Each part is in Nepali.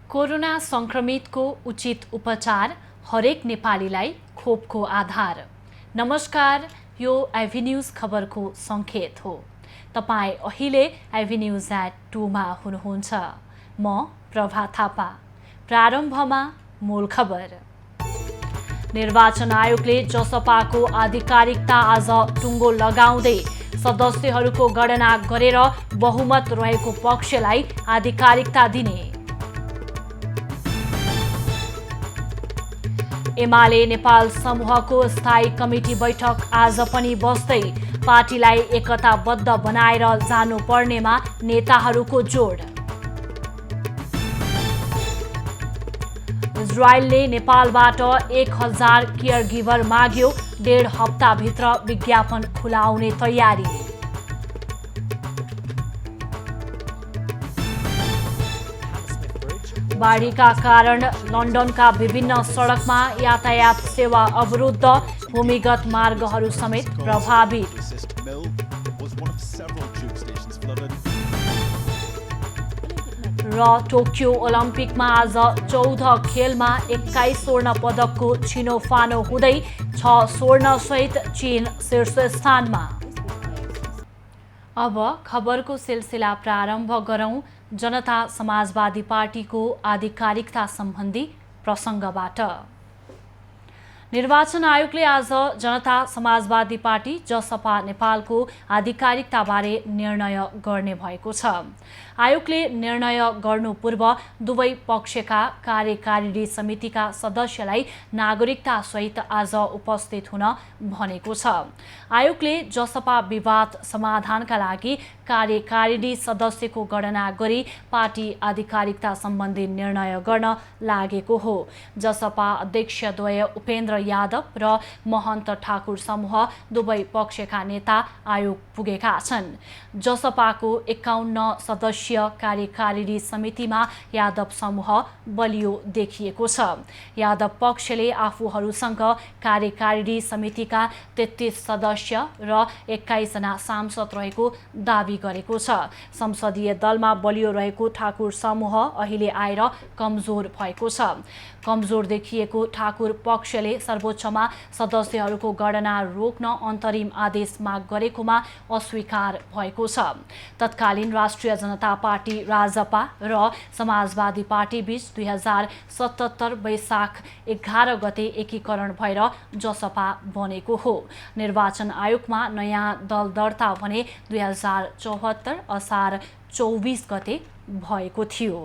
कोरोना संक्रमितको उचित उपचार हरेक नेपालीलाई खोपको आधार। नमस्कार, यो आइभी न्यूज खबरको संकेत हो। तपाई अहिले आइभी न्यूज @2 मा हुनुहुन्छ। म प्रभा थापा। प्रारम्भमा मूल खबर। निर्वाचन आयोगले जसपाको आधिकारिकता आज टुङ्गो लगाउँदै सदस्यहरूको गणना गरेर बहुमत रहेको पक्षलाई आधिकारिकता दिने। एमाले नेपाल समूहको स्थायी कमिटी बैठक आज पनि बस्दै पार्टीलाई एकताबद्ध बनाएर जानुपर्नेमा नेताहरूको जोड। इजरायलले नेपालबाट 1000 केयर गिभर माग्यो। 1.5 हप्ताभित्र विज्ञापन खुलाउने तयारी। बाढीका कारण लन्डनका विभिन्न सडकमा यातायात सेवा अवरुद्ध। भूमिगत मार्गहरू समेत प्रभावित। र टोकियो ओलम्पिकमा आज 14 खेलमा 21 स्वर्ण पदकको छिनोफानो हुँदै 6 स्वर्णसहित चीन शीर्ष स्थानमा। अब खबरको सिलसिला प्रारम्भ गरौं जनता समाजवादी पार्टीको आधिकारिकता सम्बन्धी प्रसङ्गबाट। निर्वाचन आयोगले आज जनता समाजवादी पार्टी जसपा नेपालको आधिकारिकताबारे निर्णय गर्ने भएको छ। आयोगले निर्णय गर्नु पूर्व दुवै पक्षका कार्यकारिणी समितिका सदस्यलाई नागरिकता सहित आज उपस्थित हुन भनेको छ। आयोगले जसपा विवाद समाधानका लागि कार्यकारिणी सदस्यको गणना गरी पार्टी आधिकारिकता सम्बन्धी निर्णय गर्न लागेको हो। जसपा अध्यक्षद्वय उपेन्द्र यादव र महन्त ठाकुर समूह दुवै पक्षका नेता आयोग पुगेका छन्। जसपाको 51 सदस्यीय कार्यकारिणी समितिमा यादव समूह बलियो देखिएको छ। यादव पक्षले आफूहरूसँग कार्यकारिणी समितिका 33 सदस्य र 21 जना सांसद रहेको दावी गरेको छ। संसदीय दलमा बलियो रहेको ठाकुर समूह अहिले आएर कमजोर भएको छ। कमजोर देखिएको ठाकुर पक्षले सर्वोच्चमा सदस्यहरूको गणना रोक्न अन्तरिम आदेश माग गरेकोमा अस्वीकार भएको छ। तत्कालीन राष्ट्रिय जनता पार्टी राजपा र समाजवादी पार्टी बीच 2077 वैशाख 11 गते एकीकरण भएर जसपा बनेको हो। निर्वाचन आयोगमा नयाँ दल दर्ता भने 2074 असार 24 गते भएको थियो।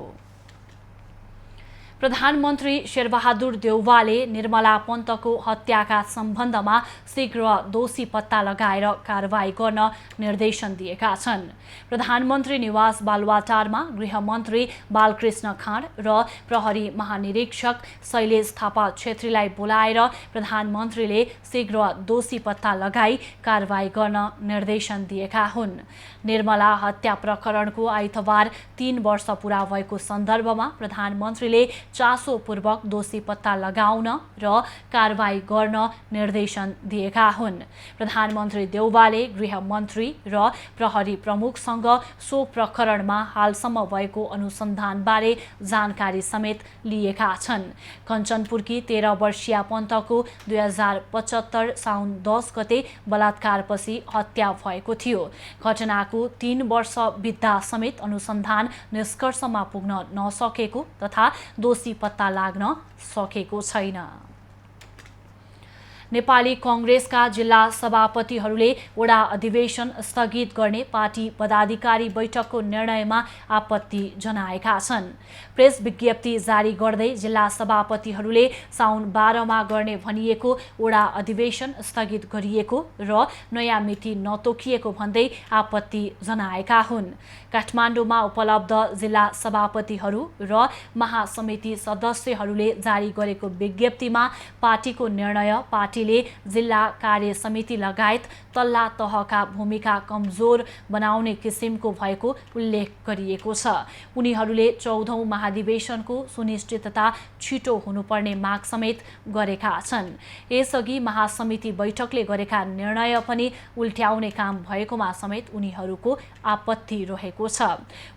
प्रधानमन्त्री शेरबहादुर देउवाले निर्मला पन्तको हत्याका सम्बन्धमा शीघ्र दोषी पत्ता लगाएर कारबाही गर्न निर्देशन दिएका छन्। प्रधानमन्त्री निवास बालुवाटारमा गृहमन्त्री बालकृष्ण खाँड र प्रहरी महानिरीक्षक शैलेश थापा छेत्रीलाई बोलाएर प्रधानमन्त्रीले शीघ्र दोषी पत्ता लगाई कारबाही गर्न निर्देशन दिएका हुन्। निर्मला हत्या प्रकरणको आइतबार 3 वर्ष पूरा भएको सन्दर्भमा प्रधानमन्त्रीले चासोपूर्वक दोषी पत्ता लगाउन र कारबाही गर्न निर्देशन दिएका हुन्। प्रधानमन्त्री देउवाले गृहमन्त्री र प्रहरी प्रमुखसँग सो प्रकरणमा हालसम्म भएको अनुसन्धानबारे जानकारी समेत लिएका छन्। कञ्चनपुरकी 13 वर्षीय पन्तको 2075 साउन 10 गते बलात्कारपछि हत्या भएको थियो। घटनाको 3 वर्ष बित्दा समेत अनुसन्धान निष्कर्षमा पुग्न नसकेको तथा दोषी पत्ता लाग्न सकेको छैन। नेपाली कांग्रेसका जिल्ला सभापतिहरूले वडा अधिवेशन स्थगित गर्ने पार्टी पदाधिकारी बैठकको निर्णयमा आपत्ति जनाएका छन्। प्रेस विज्ञप्ति जारी गर्दै जिल्ला सभापतिहरूले साउन 12 मा गर्ने भनिएको वडा अधिवेशन स्थगित गरिएको र नयाँ मिति नतोकिएको भन्दै आपत्ति जनाएका हुन्। काठमाडौँमा उपलब्ध जिल्ला सभापतिहरू र महासमिति सदस्यहरूले जारी गरेको विज्ञप्तिमा पार्टीको निर्णय पार्टी पार्टीले जिल्ला कार्य समिति लगायत तल्ला तहका भूमिका कमजोर बनाउने किसिमको भएको उल्लेख गरिएको छ। उनीहरूले 14औं महाधिवेशनको सुनिश्चितता छिटो हुनुपर्ने माग समेत गरेका छन्। यसअघि महासमिति बैठकले गरेका निर्णय पनि उल्ट्याउने काम भएकोमा समेत उनीहरूको आपत्ति रहेको छ।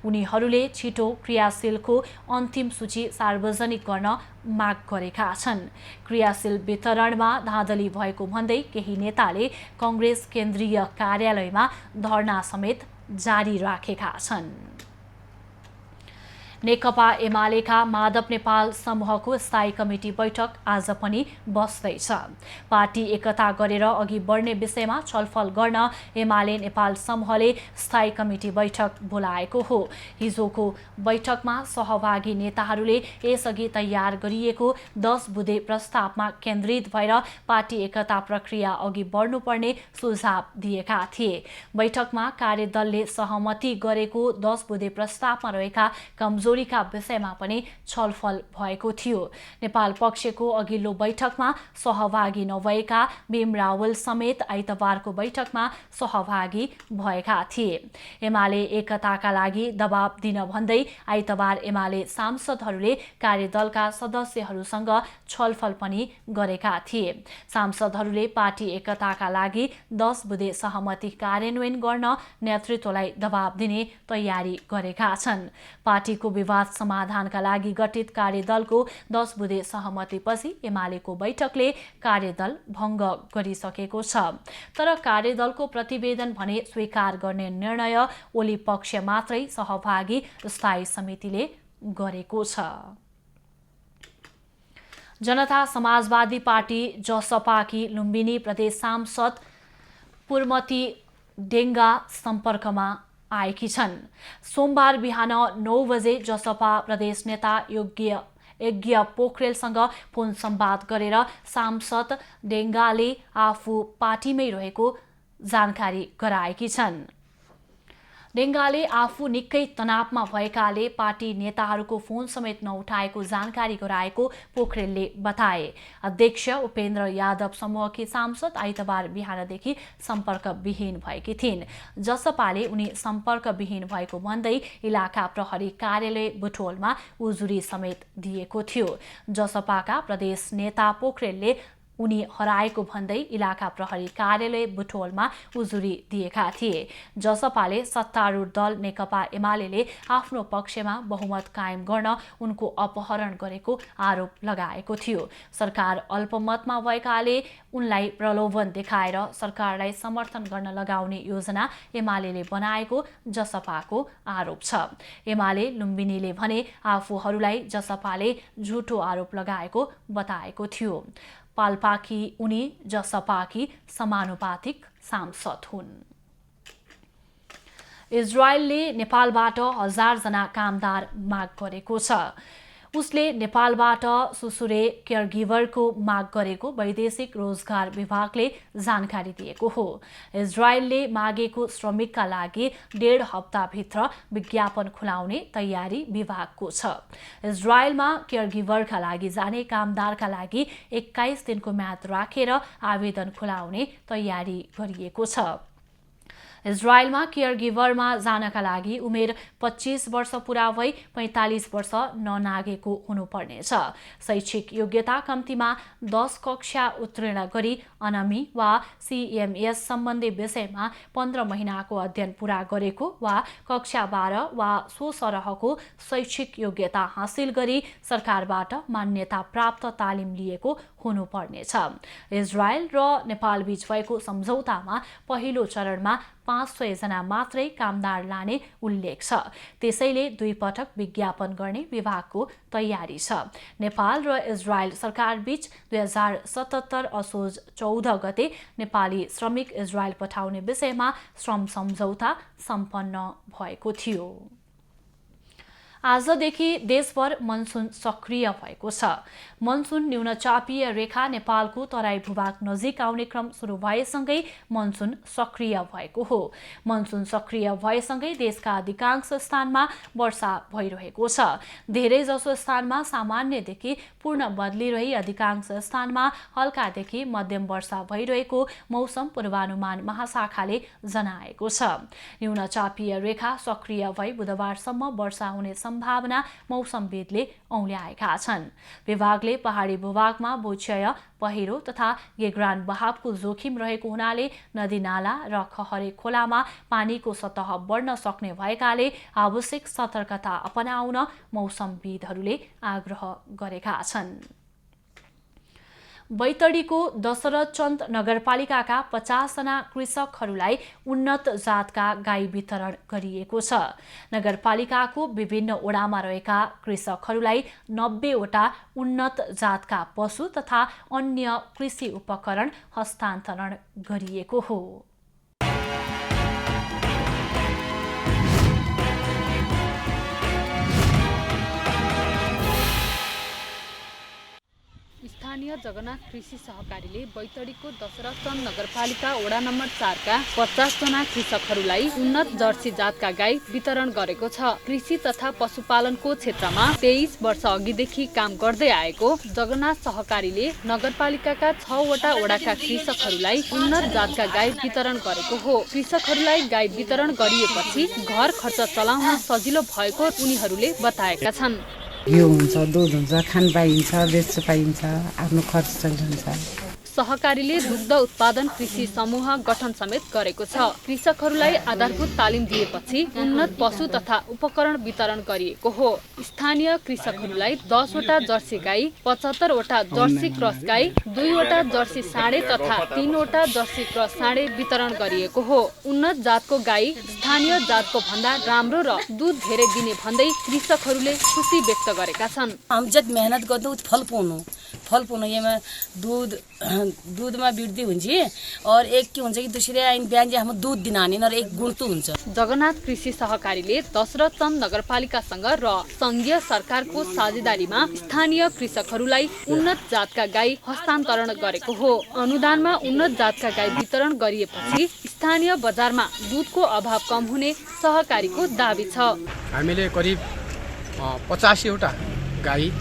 उनीहरूले छिटो क्रियाशीलको अन्तिम सूची सार्वजनिक गर्न माग गरेका छन्। क्रियाशील वितरणमा धाँधली भएको भन्दै केही नेताले कांग्रेस केन्द्रीय कार्यालयमा धरना समेत जारी राखेका छन्। नेकपा एमालेका माधव नेपाल समूहको स्थायी कमिटी बैठक आज पनि बस्दैछ। पार्टी एकता गरेर अघि बढ्ने विषयमा छलफल गर्न एमाले नेपाल समूहले स्थायी कमिटी बैठक बोलाएको हो। हिजोको बैठकमा सहभागी नेताहरूले यसअघि तयार गरिएको 10 बुँदे प्रस्तावमा केन्द्रित भएर पार्टी एकता प्रक्रिया अघि बढ्नुपर्ने सुझाव दिएका थिए। बैठकमा कार्यदलले सहमति गरेको 10 बुँदे प्रस्तावमा रहेका कमजोरीका विषयमा पनि छलफल भएको थियो। नेपाल पक्षको अघिल्लो बैठकमा सहभागी नभएका भीम रावल समेत आइतबारको बैठकमा सहभागी भएका थिए। एमाले एकताका लागि दबाब दिन भन्दै आइतबार एमाले सांसदहरूले कार्यदलका सदस्यहरूसँग छलफल पनि गरेका थिए। सांसदहरूले पार्टी एकताका लागि 10 बुँदे सहमति कार्यान्वयन गर्न नेतृत्वलाई दबाब दिने तयारी गरेका छन्। पार्टीको विवाद समाधानका लागि गठित कार्यदलको 10 बुँदे सहमतिपछि एमालेको बैठकले कार्यदल भङ्ग गरिसकेको छ। तर कार्यदलको प्रतिवेदन भने स्वीकार गर्ने निर्णय ओली पक्ष मात्रै सहभागी स्थायी समितिले गरेको छ। जनता समाजवादी पार्टी जसपाकी लुम्बिनी प्रदेश सांसद पूर्णमती डेङ्गा सम्पर्कमा आएकी छन्। सोमबार बिहान 9 बजे जसपा प्रदेश नेता यज्ञ पोखरेलसँग फोन संवाद गरेर सांसद डेङ्गाले आफू पार्टीमै रहेको जानकारी गराएकी छन्। डेङ्गाले आफू निकै तनावमा भएकाले पार्टी नेताहरूको फोन समेत नउठाएको जानकारी गराएको पोखरेलले बताए। अध्यक्ष उपेन्द्र यादव समूहकी सांसद आइतबार बिहानदेखि सम्पर्कविहीन भएकी थिइन्। जसपाले उनी सम्पर्कविहीन भएको भन्दै इलाका प्रहरी कार्यालय बुटोलमा उजुरी समेत दिएको थियो। जसपाका प्रदेश नेता पोखरेलले उनी हराएको भन्दै इलाका प्रहरी कार्यालय बुटोलमा उजुरी दिएका थिए। जसपाले सत्तारूढ दल नेकपा एमालेले आफ्नो पक्षमा बहुमत कायम गर्न उनको अपहरण गरेको आरोप लगाएको थियो। सरकार अल्पमतमा भएकाले उनलाई प्रलोभन देखाएर सरकारलाई समर्थन गर्न लगाउने योजना एमालेले बनाएको जसपाको आरोप छ। एमाले लुम्बिनीले भने आफूहरूलाई जसपाले झुटो आरोप लगाएको बताएको थियो। पाल्पाकी उनी जसपाकी समानुपातिक सांसद हुन्। इजरायलले नेपालबाट 1000 जना कामदार माग गरेको छ। उसले नेपालबाट सुसुरे केयरगिभरको माग गरेको वैदेशिक रोजगार विभागले जानकारी दिएको हो। इजरायलले मागेको श्रमिकका लागि 1.5 हप्ताभित्र विज्ञापन खुलाउने तयारी विभागको छ। इजरायलमा केयरगिभरका लागि जाने कामदारका लागि 21 दिनको म्याद राखेर आवेदन खुलाउने तयारी गरिएको छ। इजरायलमा केयरगिभरमा जानका लागि उमेर 25 वर्ष पुरा भई 45 वर्ष ननागेको हुनुपर्नेछ। शैक्षिक योग्यता कम्तीमा 10 कक्षा उत्तीर्ण गरी अनमी वा CMS सम्बन्धी विषयमा 15 महिनाको अध्ययन पूरा गरेको वा कक्षा 12 वा सो सरहको शैक्षिक योग्यता हासिल गरी सरकारबाट मान्यता प्राप्त तालिम लिएको हुनुपर्नेछ। इजरायल र नेपाल बीच भएको सम्झौतामा पहिलो चरणमा 500 जना मात्रै कामदार लाने उल्लेख छ। त्यसैले 2 पटक विज्ञापन गर्ने विभागको तयारी छ। नेपाल र इजरायल सरकार बीच 2077 असोज 14 गते नेपाली श्रमिक इजरायल पठाउने विषयमा श्रम सम्झौता सम्पन्न भएको थियो। आजदेखि देशभर मनसुन सक्रिय भएको छ। मनसुन न्यूनचापीय रेखा नेपालको तराई भूभाग नजिक आउने क्रम सुरु भएसँगै मनसुन सक्रिय भएको हो। मनसुन सक्रिय भएसँगै देशका अधिकांश स्थानमा वर्षा भइरहेको छ। धेरैजसो स्थानमा सामान्यदेखि पूर्ण बदली रही अधिकांश स्थानमा हल्कादेखि मध्यम वर्षा भइरहेको मौसम पूर्वानुमान महाशाखाले जनाएको छ। न्यूनचापीय रेखा सक्रिय भई बुधबारसम्म वर्षा हुने सम्भावना मौसमविदले औल्याएका छन्। विभागले पहाडी भूभागमा भूक्षय, पहिरो तथा गेग्रान बहावको जोखिम रहेको हुनाले नदीनाला र खहरे खोलामा पानीको सतह बढ्न सक्ने भएकाले आवश्यक सतर्कता अपनाउन मौसमविदहरूले आग्रह गरेका छन्। बैतडीको दशरथचन्द नगरपालिकाका 50 जना कृषकहरूलाई उन्नत जातका गाई वितरण गरिएको छ। नगरपालिकाको विभिन्न ओडामा रहेका कृषकहरूलाई 90 वटा उन्नत जातका पशु तथा अन्य कृषि उपकरण हस्तान्तरण गरिएको हो। स्थानीय जगन्नाथ कृषि सहकारीले बैतडीको दशरथचन्द नगरपालिका वडा नम्बर 4 का 50 जना कृषकहरूलाई उन्नत जर्सी जातका गाई वितरण गरेको छ। कृषि तथा पशुपालनको क्षेत्रमा 23 वर्ष अघिदेखि काम गर्दै आएको जगन्नाथ सहकारीले नगरपालिकाका 6 वटा वडाका कृषकहरूलाई उन्नत जातका गाई वितरण गरेको हो। कृषकहरूलाई गाई वितरण गरिएपछि घर खर्च चलाउन सजिलो भएको उनीहरूले बताएका छन्। घिउ हुन्छ, दुध हुन्छ, खान पाइन्छ, बेच्न पाइन्छ, आफ्नो खर्च चल्छ। सहकारीले दुग्ध उत्पादन कृषि समूह गठन समेत गरेको छ। कृषकहरूलाई आधारभूत तालिम दिएपछि उन्नत पशु तथा उपकरण वितरण गरिएको हो। स्थानीय कृषकहरूलाई 10 वटा जर्सी गाई, 75 वटा जर्सी क्रस गाई, 2 वटा जर्सी साँडे तथा 3 वटा जर्सी क्रस साँडे वितरण गरिएको हो। उन्नत जातको गाई स्थानीय जातको भन्दा राम्रो र दुध धेरै दिने भन्दै कृषकहरूले खुसी व्यक्त गरेका छन्। हम जति मेहनत गर्छौं फल पाउनु यसमा दूधमा वृद्धि हुन्छ और एक के हुन्छ कि दूसरे आइन बिहान चाहिँ हाम्रो दूध दिन आने र एक गुणतु हुन्छ। जगन्नाथ कृषि सहकारीले दशरथचन्द नगरपालिकासँग र संघीय सरकारको साझेदारीमा स्थानीय कृषकहरूलाई उन्नत जातका गाई हस्तान्तरण गरेको हो। अनुदानमा उन्नत जातका गाई वितरण गरिएपछि स्थानीय बजारमा दूधको अभाव कम हुने सहकारीको दाबी छ। हामीले करिब 85 वटा गाई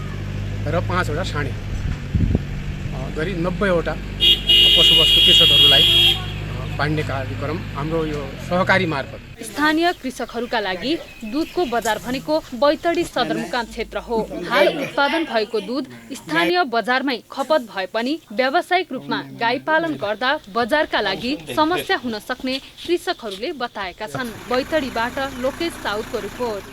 र 5 वटा साँडे गरी 90 वटा पशुवस्तु कृषकहरूलाई बाँड्ने कार्यक्रम हाम्रो यो सहकारी मार्फत। स्थानीय कृषकहरूका लागि दूधको बजार भनेको बैतडी सदरमुकाम क्षेत्र हो। हाल उत्पादन भएको दूध स्थानीय बजारमै खपत भए पनि व्यावसायिक रूपमा गाई पालन गर्दा बजारका लागि समस्या हुन सक्ने कृषकहरूले बताएका छन्। बैतडीबाट लोकेश साउदको रिपोर्ट।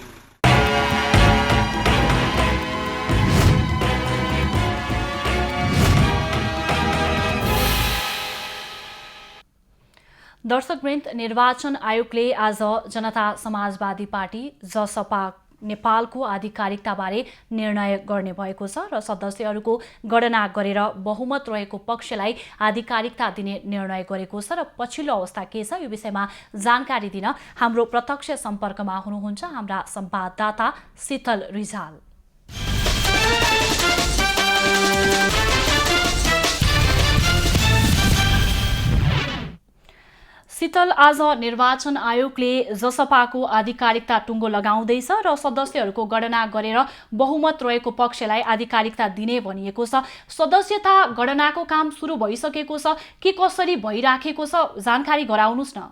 दर्शकवृन्द, निर्वाचन आयोगले आज जनता समाजवादी पार्टी जसपा नेपालको आधिकारिकताबारे निर्णय गर्ने भएको छ र सदस्यहरूको गणना गरेर बहुमत रहेको पक्षलाई आधिकारिकता दिने निर्णय गरेको छ र पछिल्लो अवस्था के छ यो विषयमा जानकारी दिन हाम्रो प्रत्यक्ष सम्पर्कमा हुनुहुन्छ हाम्रा संवाददाता शीतल रिजाल। शीतल, आज निर्वाचन आयोगले जसपाको आधिकारिकता टुङ्गो लगाउँदैछ र सदस्यहरूको गणना गरेर बहुमत रहेको पक्षलाई आधिकारिकता दिने भनिएको छ। सदस्यता गणनाको काम सुरु भइसकेको छ के कसरी भइराखेको छ जानकारी गराउनुस् न।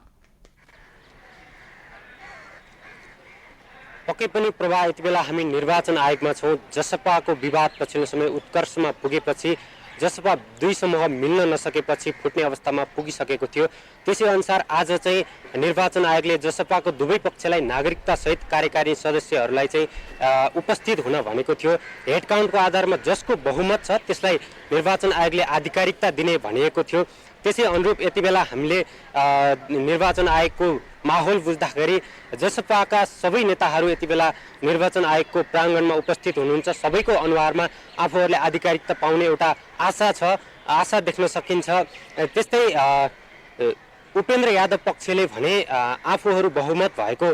पक्कै पनि प्रभा, यति बेला हामी निर्वाचन आयोगमा छौँ। जसपाको विवाद पछिल्लो समय उत्कर्षमा पुगेपछि जसपा दुई समूह मिल्न नसकेपछि फुट्ने अवस्थामा पुगिसकेको थियो। त्यसै अनुसार आज चाहिँ निर्वाचन आयोगले जसपाको दुवै पक्षलाई नागरिकता सहित कार्यकारी सदस्यहरूलाई चाहिँ उपस्थित हुन भनेको थियो। हेड काउन्टको आधारमा जसको बहुमत छ त्यसलाई निर्वाचन आयोगले आधिकारिकता दिने भनिएको थियो। त्यसै अनुरूप यति बेला हामीले निर्वाचन आयोगको माहौल बुझ्दाखेरि जसपाका सबै नेताहरू यति बेला निर्वाचन आयोगको प्राङ्गणमा उपस्थित हुनुहुन्छ। सबैको अनुहारमा आफूहरूले आधिकारिकता पाउने एउटा आशा छ, आशा देख्न सकिन्छ। त्यस्तै उपेन्द्र यादव पक्षले भने आफूहरू बहुमत भएको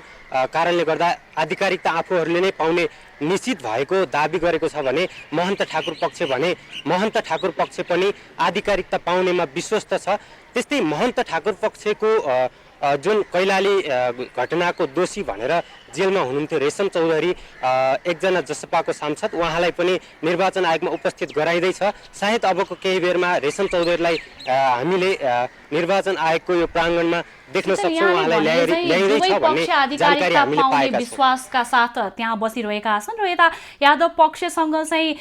कारणले गर्दा आधिकारिकता आफूहरूले नै पाउने निश्चित भएको दाबी गरेको छ भने महन्त ठाकुर पक्ष भने महन्त ठाकुर पक्ष पनि आधिकारिकता पाउनेमा विश्वस्त छ। त्यस्तै महन्त ठाकुर पक्षको जुन कैलाली घटनाको दोषी भनेर जेलमा हुनुहुन्थ्यो रेशम चौधरी एकजना जसपाको सांसद, उहाँलाई पनि निर्वाचन आयोगमा उपस्थित गराइँदैछ। सायद अबको केही बेरमा रेशम चौधरीलाई हामीले निर्वाचन आयोगको यो प्राङ्गणमा देख्न सक्छौँ। उहाँलाई ल्याइँदैछ भन्ने जानकारी हामीले पाएका छौँ। विश्वासका साथ त्यहाँ बसिरहेका छन् र यता यादव पक्षसँग चाहिँ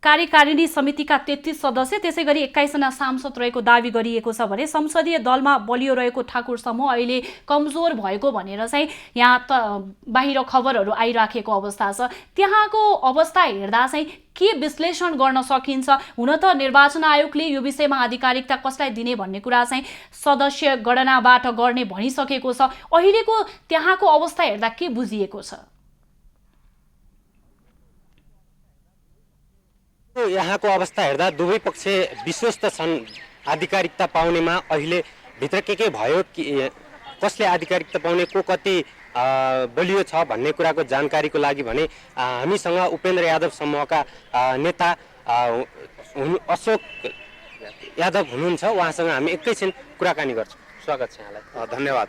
कार्यकारिणी समितिका 33 सदस्य त्यसै गरी 21 जना सांसद रहेको दावी गरिएको छ भने संसदीय दलमा बलियो रहेको ठाकुर समूह अहिले कमजोर भएको भनेर चाहिँ यहाँ त बाहिर खबरहरू आइराखेको अवस्था छ। त्यहाँको अवस्था हेर्दा चाहिँ के विश्लेषण गर्न सकिन्छ? हुन त निर्वाचन आयोगले यो विषयमा आधिकारिकता कसलाई दिने भन्ने कुरा चाहिँ सदस्य गणनाबाट गर्ने भनिसकेको छ। अहिलेको त्यहाँको अवस्था हेर्दा के बुझिएको छ? यहाँको अवस्था हेर्दा दुवै पक्ष विश्वस्त छन् आधिकारिकता पाउनेमा। अहिले भित्र के भयो, कसले आधिकारिकता पाउने, को कति बलियो छ भन्ने कुराको जानकारीको लागि भने हामीसँग उपेन्द्र यादव समूहका नेता अशोक यादव हुनुहुन्छ। उहाँसँग हामी एकैछिन कुराकानी गर्छौँ। स्वागत छ यहाँलाई। धन्यवाद।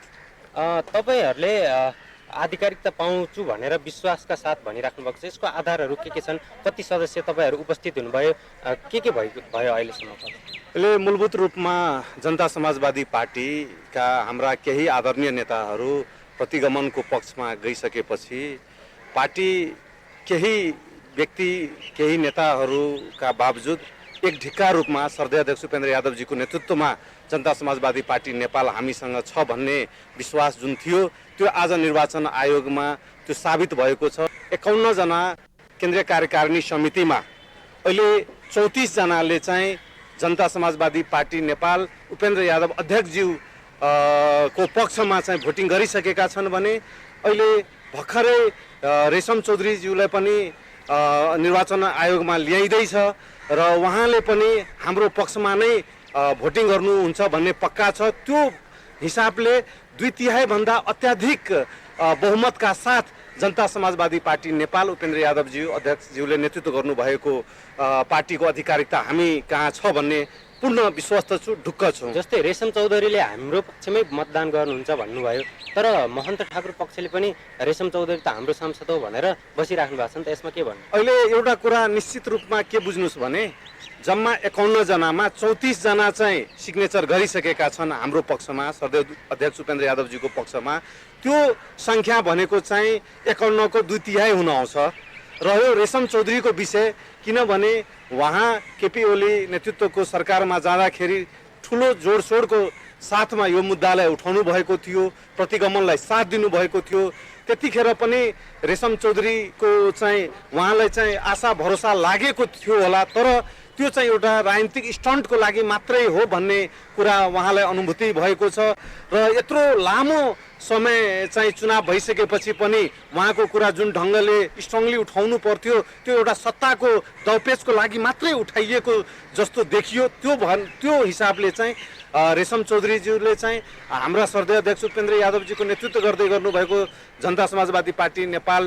तपाईँहरूले आधिकारिकता पाउँछु भनेर विश्वासका साथ भनिराख्नु भएको छ, यसको आधारहरू के छन्? कति सदस्य तपाईँहरू उपस्थित हुनुभयो? के भयो अहिलेसम्म? यसले मूलभूत रूपमा जनता समाजवादी पार्टीका हाम्रा केही आदरणीय नेताहरू प्रतिगमनको पक्षमा गइसकेपछि पार्टी केही व्यक्ति केही नेताहरूका बावजुद एक ढिक्का रूपमा सर्दै अध्यक्ष उपेन्द्र यादवजीको नेतृत्वमा जनता समाजवादी पार्टी नेपाल हामीसँग छ भन्ने विश्वास जुन थियो त्यो आज निर्वाचन आयोगमा त्यो साबित भएको छ। 51 जना केन्द्रीय कार्यकारिणी समितिमा अहिले 34 जनाले चाहिँ जनता समाजवादी पार्टी नेपाल उपेन्द्र यादव अध्यक्षज्यू को पक्षमा चाहिँ भोटिङ गरिसकेका छन् भने अहिले भर्खरै रेशम चौधरीज्यूलाई पनि निर्वाचन आयोगमा ल्याइँदैछ र उहाँले पनि हाम्रो पक्षमा नै भोटिङ गर्नुहुन्छ भन्ने पक्का छ। त्यो हिसाबले 2/3 भन्दा अत्याधिक बहुमतका साथ जनता समाजवादी पार्टी नेपाल उपेन्द्र यादवज्यू अध्यक्षज्यूले नेतृत्व गर्नुभएको पार्टीको आधिकारिकता हामी कहाँ छ भन्ने पूर्ण विश्वस्त छु, ढुक्क छु। जस्तै रेशम चौधरीले हाम्रो पक्षमै मतदान गर्नुहुन्छ भन्नुभयो, तर महन्त ठाकुर पक्षले पनि रेशम चौधरी त हाम्रो सांसद हो भनेर बसिराख्नु भएको छ नि त, यसमा के भन्नु? अहिले एउटा कुरा निश्चित रूपमा के बुझ्नुहोस् भने जम्मा 51 जनामा 34 जना चाहिँ सिग्नेचर गरिसकेका छन् हाम्रो पक्षमा, सर्दै अध्यक्ष उपेन्द्र यादवजीको पक्षमा। त्यो सङ्ख्या भनेको चाहिँ 51 को 2/3 हुन आउँछ। रह्यो रेशम चौधरीको विषय, किनभने उहाँ केपी ओली नेतृत्वको सरकारमा जाँदाखेरि ठुलो जोडसोडको साथमा यो मुद्दालाई उठाउनु भएको थियो, प्रतिगमनलाई साथ दिनुभएको थियो। त्यतिखेर पनि रेशम चौधरीको चाहिँ उहाँलाई चाहिँ आशा भरोसा लागेको थियो होला, तर त्यो चाहिँ एउटा राजनीतिक स्टन्टको लागि मात्रै हो भन्ने कुरा उहाँलाई अनुभूति भएको छ। र यत्रो लामो समय चाहिँ चुनाव भइसकेपछि पनि उहाँको कुरा जुन ढङ्गले स्ट्रङली उठाउनु पर्थ्यो त्यो एउटा सत्ताको दौपेचको लागि मात्रै उठाइएको जस्तो देखियो। त्यो हिसाबले चाहिँ रेशम चौधरीज्यूले चाहिँ हाम्रा सर्दै अध्यक्ष उपेन्द्र यादवजीको नेतृत्व गर्दै गर्नुभएको जनता समाजवादी पार्टी नेपाल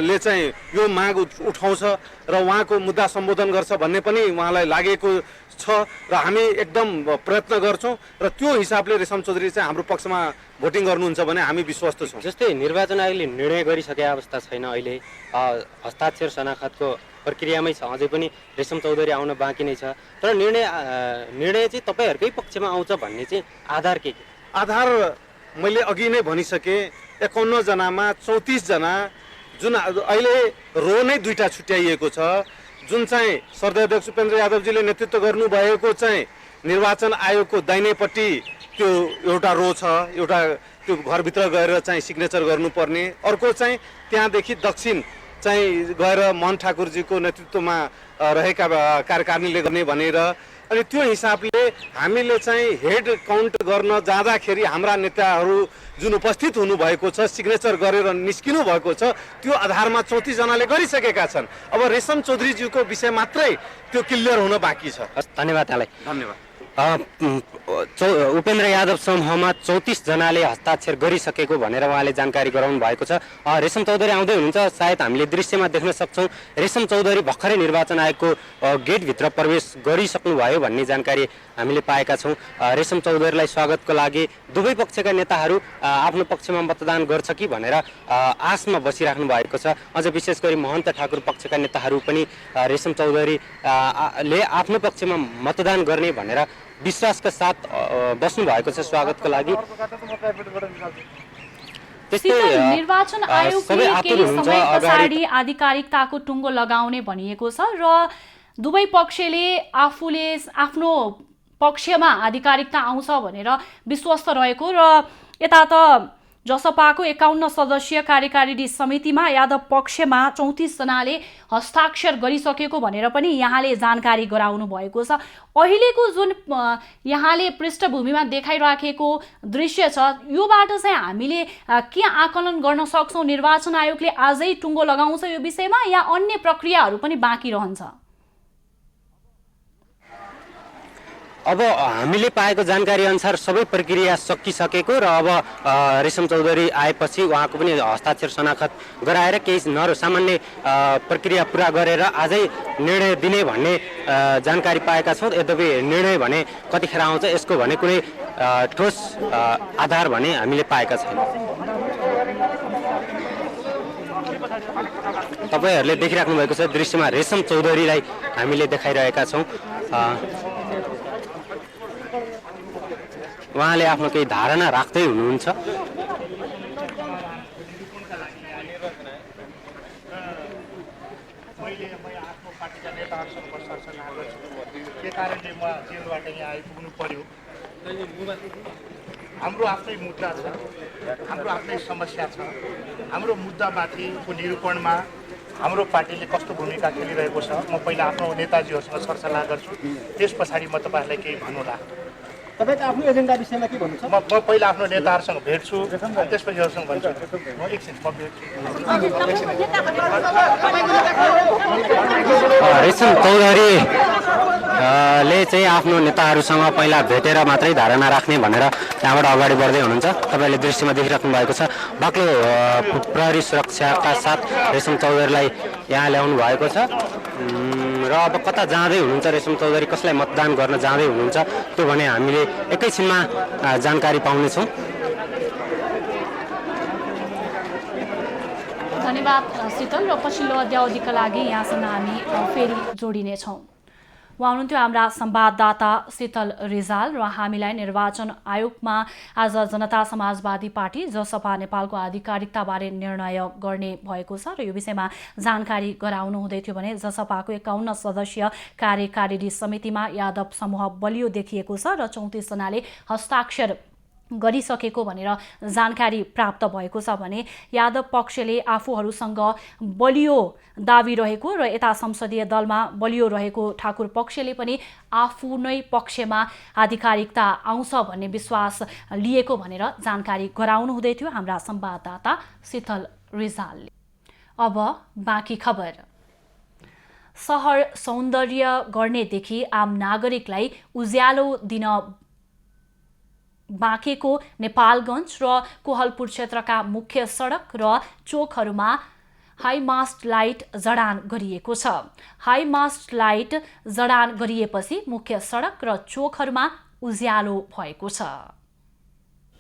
ले चाहिँ यो माग उठाउँछ र उहाँको मुद्दा सम्बोधन गर्छ भन्ने पनि उहाँलाई लागेको छ र हामी एकदम प्रयत्न गर्छौँ र त्यो हिसाबले रेशम चौधरी चाहिँ हाम्रो पक्षमा भोटिङ गर्नुहुन्छ भने हामी विश्वस्त छौँ। जस्तै निर्वाचन आयोगले निर्णय गरिसके अवस्था छैन, अहिले हस्ताक्षर शनाखतको प्रक्रियामै छ, अझै पनि रेशम चौधरी आउन बाँकी नै छ, तर निर्णय चाहिँ तपाईँहरूकै पक्षमा आउँछ भन्ने चाहिँ आधार के? आधार मैले अघि नै भनिसकेँ, 51 जनामा 34 जना जुन अहिले रो नै दुईटा छुट्याइएको छ। जुन चाहिँ सर्दै अध्यक्ष उपेन्द्र यादवजीले नेतृत्व गर्नुभएको चाहिँ निर्वाचन आयोगको दाहिनेपट्टि त्यो एउटा रो छ, एउटा त्यो घरभित्र गएर चाहिँ सिग्नेचर गर्नुपर्ने, अर्को चाहिँ त्यहाँदेखि दक्षिण चाहिँ गएर मोहन ठाकुरजीको नेतृत्वमा रहेका कार्यकारिणीले गर्ने भनेर। अनि त्यो हिसाबले हामीले चाहिँ हेड काउन्ट गर्न जाँदाखेरि हाम्रा नेताहरू जुन उपस्थित हुनुभएको छ, सिग्नेचर गरेर निस्किनु भएको छ, त्यो आधारमा 34 जनाले गरिसकेका छन्। अब रेशम चौधरीज्यूको विषय मात्रै त्यो क्लियर हुन बाँकी छ। धन्यवाद यहाँलाई। धन्यवाद। उपेन्द्र यादव समूहमा 34 जनाले हस्ताक्षर गरिसकेको भनेर उहाँले जानकारी गराउनु भएको छ। रेशम चौधरी आउँदै हुनुहुन्छ, सायद हामीले दृश्यमा देख्न सक्छौँ। रेशम चौधरी भर्खरै निर्वाचन आयोगको गेटभित्र प्रवेश गरिसक्नुभयो भन्ने जानकारी हामीले पाएका छौँ। रेशम चौधरीलाई स्वागतको लागि दुवै पक्षका नेताहरू आफ्नो पक्षमा मतदान गर्छ कि भनेर आशमा बसिराख्नु भएको छ। अझ विशेष गरी महन्त ठाकुर पक्षका नेताहरू पनि रेशम चौधरीले आफ्नो पक्षमा मतदान गर्ने भनेर विश्वासका साथ बस्नु भएको छ स्वागतको लागि। निर्वाचन आयोगले केही समय पछाडि आधिकारिकताको टुङ्गो लगाउने भनिएको छ र दुवै पक्षले आफूले आफ्नो पक्षमा आधिकारिकता आउँछ भनेर विश्वस्त रहेको र यता त जसपाको 51 सदस्यीय कार्यकारिणी समितिमा यादव पक्षमा 34 जनाले हस्ताक्षर गरिसकेको भनेर पनि यहाँले जानकारी गराउनु भएको छ। अहिलेको जुन यहाँले पृष्ठभूमिमा देखाइराखेको दृश्य छ योबाट चाहिँ हामीले के आकलन गर्न सक्छौँ? निर्वाचन आयोगले आजै टुङ्गो लगाउँछ यो विषयमा या अन्य प्रक्रियाहरू पनि बाँकी रहन्छ? अब हामीले पाएको जानकारी अनुसार सबै प्रक्रिया सकिसकेको र अब रेशम चौधरी आएपछि उहाँको पनि हस्ताक्षर शनाखत गराएर केही सामान्य प्रक्रिया पुरा गरेर आजै निर्णय दिने भन्ने जानकारी पाएका छौँ। यद्यपि निर्णय भने कतिखेर आउँछ यसको भने कुनै ठोस आधार भने हामीले पाएका छैनौँ। तपाईँहरूले देखिराख्नु भएको छ दृश्यमा रेशम चौधरीलाई हामीले देखाइरहेका छौँ। उहाँले आफ्नो केही धारणा राख्दै हुनुहुन्छ। के कारणले म जेलबाट यहाँ आइपुग्नु पर्यो? हाम्रो आफ्नै मुद्दा छ, हाम्रो आफ्नै समस्या छ। हाम्रो मुद्दामाथिको निरूपणमा हाम्रो पार्टीले कस्तो भूमिका खेलिरहेको छ म पहिला आफ्नो नेताजीहरूसँग सरसल्लाह गर्छु, त्यस पछाडि म तपाईँहरूलाई केही भन्नुला। तपाईको आफ्नो एजेन्डा विषयमा के भन्नुहुन्छ? म पहिला आफ्नो नेताहरूसँग भेट्छु, त्यसपछि अरूसँग भन्छु। म एकछिन भेट्छु। रेशम चौधरीले चाहिँ आफ्नो नेताहरूसँग पहिला भेटेर मात्रै धारणा राख्ने भनेर त्यहाँबाट अगाडि बढ्दै हुनुहुन्छ। तपाईँले दृश्यमा देखिराख्नु भएको छ बाक्लो प्रहरी सुरक्षाका साथ रेशम चौधरीलाई यहाँ ल्याउनु भएको छ र अब कता जाँदै हुनुहुन्छ रेशम चौधरी, कसलाई मतदान गर्न जाँदै हुनुहुन्छ त्यो भने हामीले एकैछिनमा जानकारी पाउनेछौँ। धन्यवाद शीतल र पछिल्लो अध्यावधिका लागि यहाँसँग हामी फेरि जोडिनेछौँ। उहाँ हुनुहुन्थ्यो हाम्रा संवाददाता शीतल रिजाल र हामीलाई निर्वाचन आयोगमा आज जनता समाजवादी पार्टी जसपा नेपालको आधिकारिकताबारे निर्णय गर्ने भएको छ र यो विषयमा जानकारी गराउनु हुँदै थियो भने जसपाको 51 सदस्यीय कार्यकारिणी समितिमा यादव समूह बलियो देखिएको छ र 34 जनाले हस्ताक्षर गरिसकेको भनेर जानकारी प्राप्त भएको छ भने यादव पक्षले आफूहरूसँग बलियो दाबी रहेको र यता संसदीय दलमा बलियो रहेको ठाकुर पक्षले पनि आफू नै पक्षमा आधिकारिकता आउँछ भन्ने विश्वास लिएको भनेर जानकारी गराउनु हुँदै थियो हाम्रा संवाददाता शीतल रिजालले। अब बाँकी खबर। सहर सौन्दर्य गर्नेदेखि आम नागरिकलाई उज्यालो दिन बाँकेको नेपालगञ्ज र कोहलपुर क्षेत्रका मुख्य सडक र चोकहरूमा हाई मास्ट लाइट जडान गरिएको छ। हाई मास्ट लाइट जडान गरिएपछि मुख्य सडक र चोकहरूमा उज्यालो भएको छ।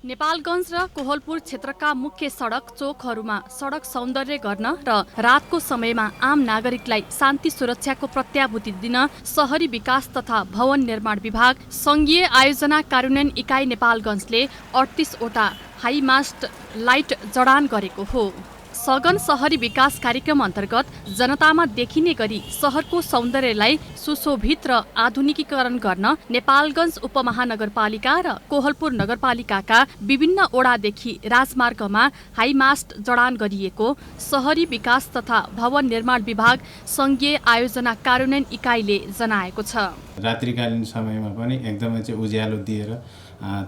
नेपालगञ्ज र कोहलपुर क्षेत्रका मुख्य सडक चोकहरूमा सडक सौन्दर्य गर्न र रातको समयमा आम नागरिकलाई शान्ति सुरक्षाको प्रत्याभूति दिन शहरी विकास तथा भवन निर्माण विभाग संघीय आयोजना कार्यान्वयन इकाइ नेपालगञ्जले 38 वटा हाई मास्ट लाइट जडान गरेको हो। सघन शहरी विकास कार्यक्रम अन्तर्गत जनतामा देखिने गरी शहरको सौन्दर्यलाई सुशोभित र आधुनिकीकरण गर्न नेपालगञ्ज उपमहानगरपालिका र कोहलपुर नगरपालिकाका विभिन्न ओडादेखि राजमार्गमा हाई मास्ट जडान गरिएको शहरी विकास तथा भवन निर्माण विभाग संघीय आयोजना कार्यान्वयन इकाइले जनाएको छ। रात्रिकालीन समयमा पनि एकदमै चाहिँ उज्यालो दिएर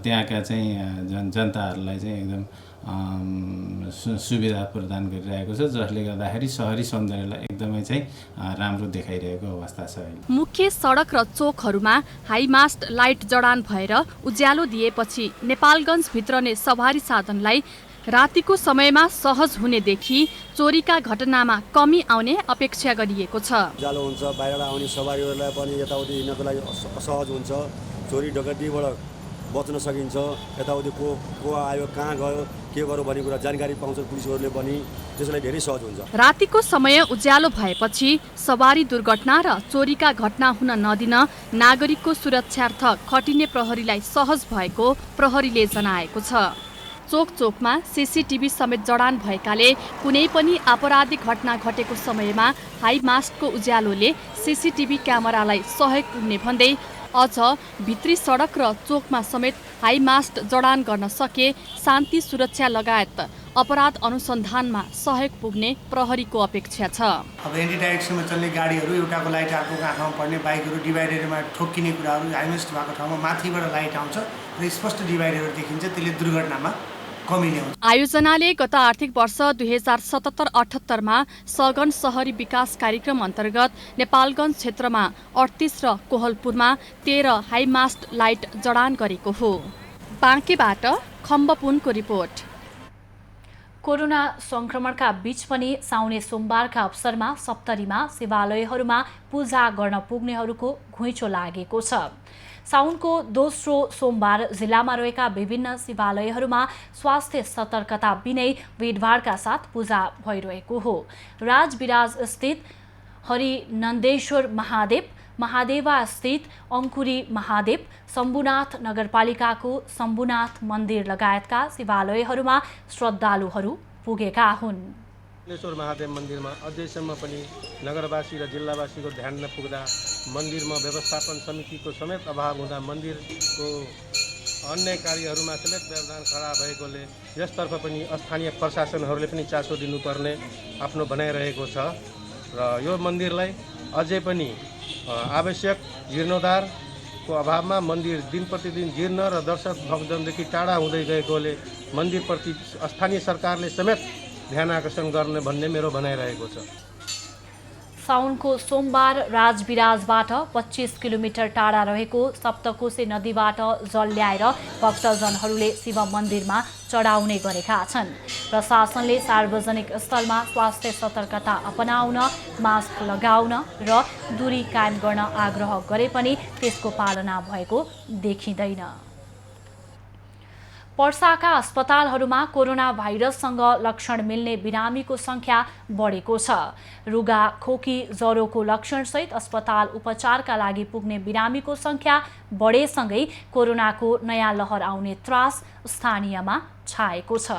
त्यहाँका चाहिँ जनताहरूलाई चाहिँ एकदम सुविधा प्रदान गरिरहेको छ, जसले गर्दाखेरि सहरी सौन्दर्यलाई एकदमै चाहिँ राम्रो देखाइरहेको अवस्था छ। मुख्य सडक र चोकहरूमा हाइमास्ट लाइट जडान भएर उज्यालो दिएपछि नेपालगञ्ज भित्रने सवारी साधनलाई रातिको समयमा सहज हुनेदेखि चोरीका घटनामा कमी आउने अपेक्षा गरिएको छ। उज्यालो हुन्छ, बाहिरबाट आउने सवारीहरूलाई पनि यताउति हिँड्नको लागि सहज हुन्छ, चोरी डकैतीबाट बच्न सकिन्छ। यताउति को आयो, कहाँ गयो, के गर्यो भन्ने कुरा जानकारी पाउँछ पुलिसहरूले पनि, त्यसलाई धेरै सहज हुन्छ। रातिको समय उज्यालो भएपछि सवारी दुर्घटना र चोरीका घटना हुन नदिन नागरिकको सुरक्षार्थ खटिने प्रहरीलाई सहज भएको प्रहरीले जनाएको छ। चोक चोकमा सीसीटीभी समेत जडान भएकाले कुनै पनि आपराधिक घटना घटेको समयमा हाइमास्टको उज्यालोले सीसीटीभी क्यामेरालाई सहयोग पुग्ने भन्दै अझ भित्री सडक र चोकमा समेत हाइमास्ट जडान गर्न सके शान्ति सुरक्षा लगायत अपराध अनुसन्धानमा सहयोग पुग्ने प्रहरीको अपेक्षा छ। अब एन्टी डाइरेक्सनमा चल्ने गाडीहरू एउटाको लाइट अर्को आँखामा पर्ने, बाइकहरू डिभाइडरमा ठोक्किने कुराहरू हाइमास्ट भएको ठाउँमा माथिबाट लाइट आउँछ र स्पष्ट डिभाइडरहरू देखिन्छ, त्यसले दुर्घटनामा कमी ल्याउँछ। आयोजनाले गत आर्थिक वर्ष 2077-78मा सघन शहरी विकास कार्यक्रम अन्तर्गत नेपालगञ्ज क्षेत्रमा 38 र कोहलपुरमा 13 हाइमास्ट लाइट जडान गरेको हो। बाँकेबाट खम्बपुनको रिपोर्ट। कोरोना संक्रमणका बीच पनि साउने सोमबारका अवसरमा सप्तरीमा शिवालयहरूमा पूजा गर्न पुग्नेहरूको घुइँचो लागेको छ। साउनको दोस्रो सोमबार जिल्लामा रहेका विभिन्न शिवालयहरूमा स्वास्थ्य सतर्कता बिनै भिडभाडका साथ पूजा भइरहेको हो। राजविराज स्थित हरिनन्देश्वर महादेव, महादेवा स्थित अङ्कुरी महादेव, शम्भुनाथ नगरपालिकाको शम्भुनाथ मन्दिर लगायतका शिवालयहरूमा श्रद्धालुहरू पुगेका हुन्। हरिनन्देश्वर महादेव मन्दिरमा अझैसम्म पनि नगरवासी र जिल्लावासीको ध्यान नपुग्दा, मन्दिरमा व्यवस्थापन समितिको समेत अभाव हुँदा मन्दिरको अन्य कार्यहरूमा समेत व्यवधान खडा भएकोले यसतर्फ पनि स्थानीय प्रशासनहरूले पनि चासो दिनुपर्ने आफ्नो भनाइरहेको छ र यो मन्दिरलाई अझै पनि आवश्यक जीर्णोद्धारको अभावमा मन्दिर दिन प्रतिदिन जीर्ण र दर्शक भक्तजनदेखि टाढा हुँदै गएकोले मन्दिरप्रति स्थानीय सरकारले समेत ध्यान आकर्षण गर्ने भन्ने मेरो भनाइरहेको छ। साउनको सोमबार राजविराजबाट 25 किलोमिटर टाढा रहेको सप्तकोशी नदीबाट जल ल्याएर भक्तजनहरूले शिव मन्दिरमा चढाउने गरेका छन्। प्रशासनले सार्वजनिक स्थलमा स्वास्थ्य सतर्कता अपनाउन, मास्क लगाउन र दूरी कायम गर्न आग्रह गरे पनि त्यसको पालना भएको देखिँदैन। पर्साका अस्पतालहरूमा कोरोना भाइरससँग लक्षण मिल्ने बिरामीको संख्या बढेको छ। रुगा, खोकी, ज्वरोको लक्षणसहित अस्पताल उपचारका लागि पुग्ने बिरामीको संख्या बढेसँगै कोरोनाको नयाँ लहर आउने त्रास स्थानीयमा छाएको छ।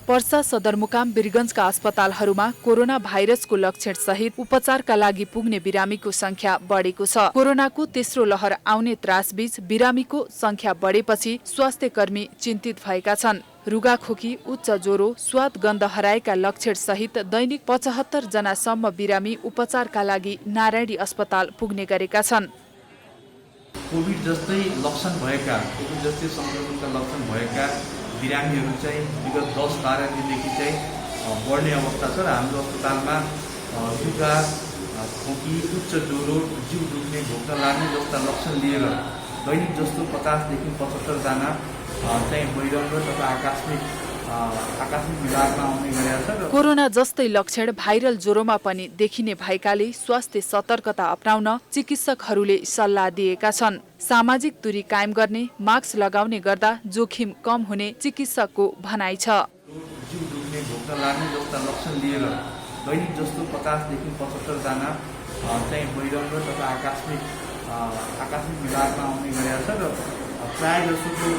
पर्सा सदरमुकाम वीरगञ्जका अस्पतालहरूमा कोरोना भाइरसको लक्षण सहित उपचारका लागि पुग्ने बिरामीको संख्या बढेको छ। कोरोनाको तेस्रो लहर आउने त्रासबीच बिरामीको संख्या बढेपछि स्वास्थ्य कर्मी चिन्तित भएका छन्। रुगाखोकी, उच्च ज्वरो, स्वाद गन्ध हराएका लक्षण सहित दैनिक 75 जनासम्म बिरामी उपचारका लागि नारायणी अस्पताल पुग्ने गरेका छन्। कोभिड जस्तै लक्षण भएका, कोभिड जस्तै संक्रमणका लक्षण भएका बिरामीहरू चाहिँ विगत 10-12 दिनदेखि चाहिँ बढ्ने अवस्था छ र हाम्रो अस्पतालमा रुगा, खोकी, उच्च ज्वरो, जिउ दुख्ने, भोक लाग्ने जस्ता लक्षण लिएर दैनिक जस्तो 50 देखि 75 जना चाहिँ बहिरङ्ग तथा आकस्मिक विभागमा आउने गरेका छ। कोरोना जस्तै लक्षण भाइरल ज्वरोमा पनि देखिने भएकाले स्वास्थ्य सतर्कता अपनाउन चिकित्सकहरूले सल्लाह दिएका छन्। सामाजिक दूरी कायम गर्ने, मास्क लगाउने गर्दा जोखिम कम हुने चिकित्सकको भनाइ छ। जिउ दुख्ने, भोक लाग्ने जस्ता लक्षण लिएर दैनिक जस्तो 50 देखि 75 जना चाहिँ बहिरङ्ग तथा आकस्मिक विभागमा आउने गरेका छ र प्राय जसोको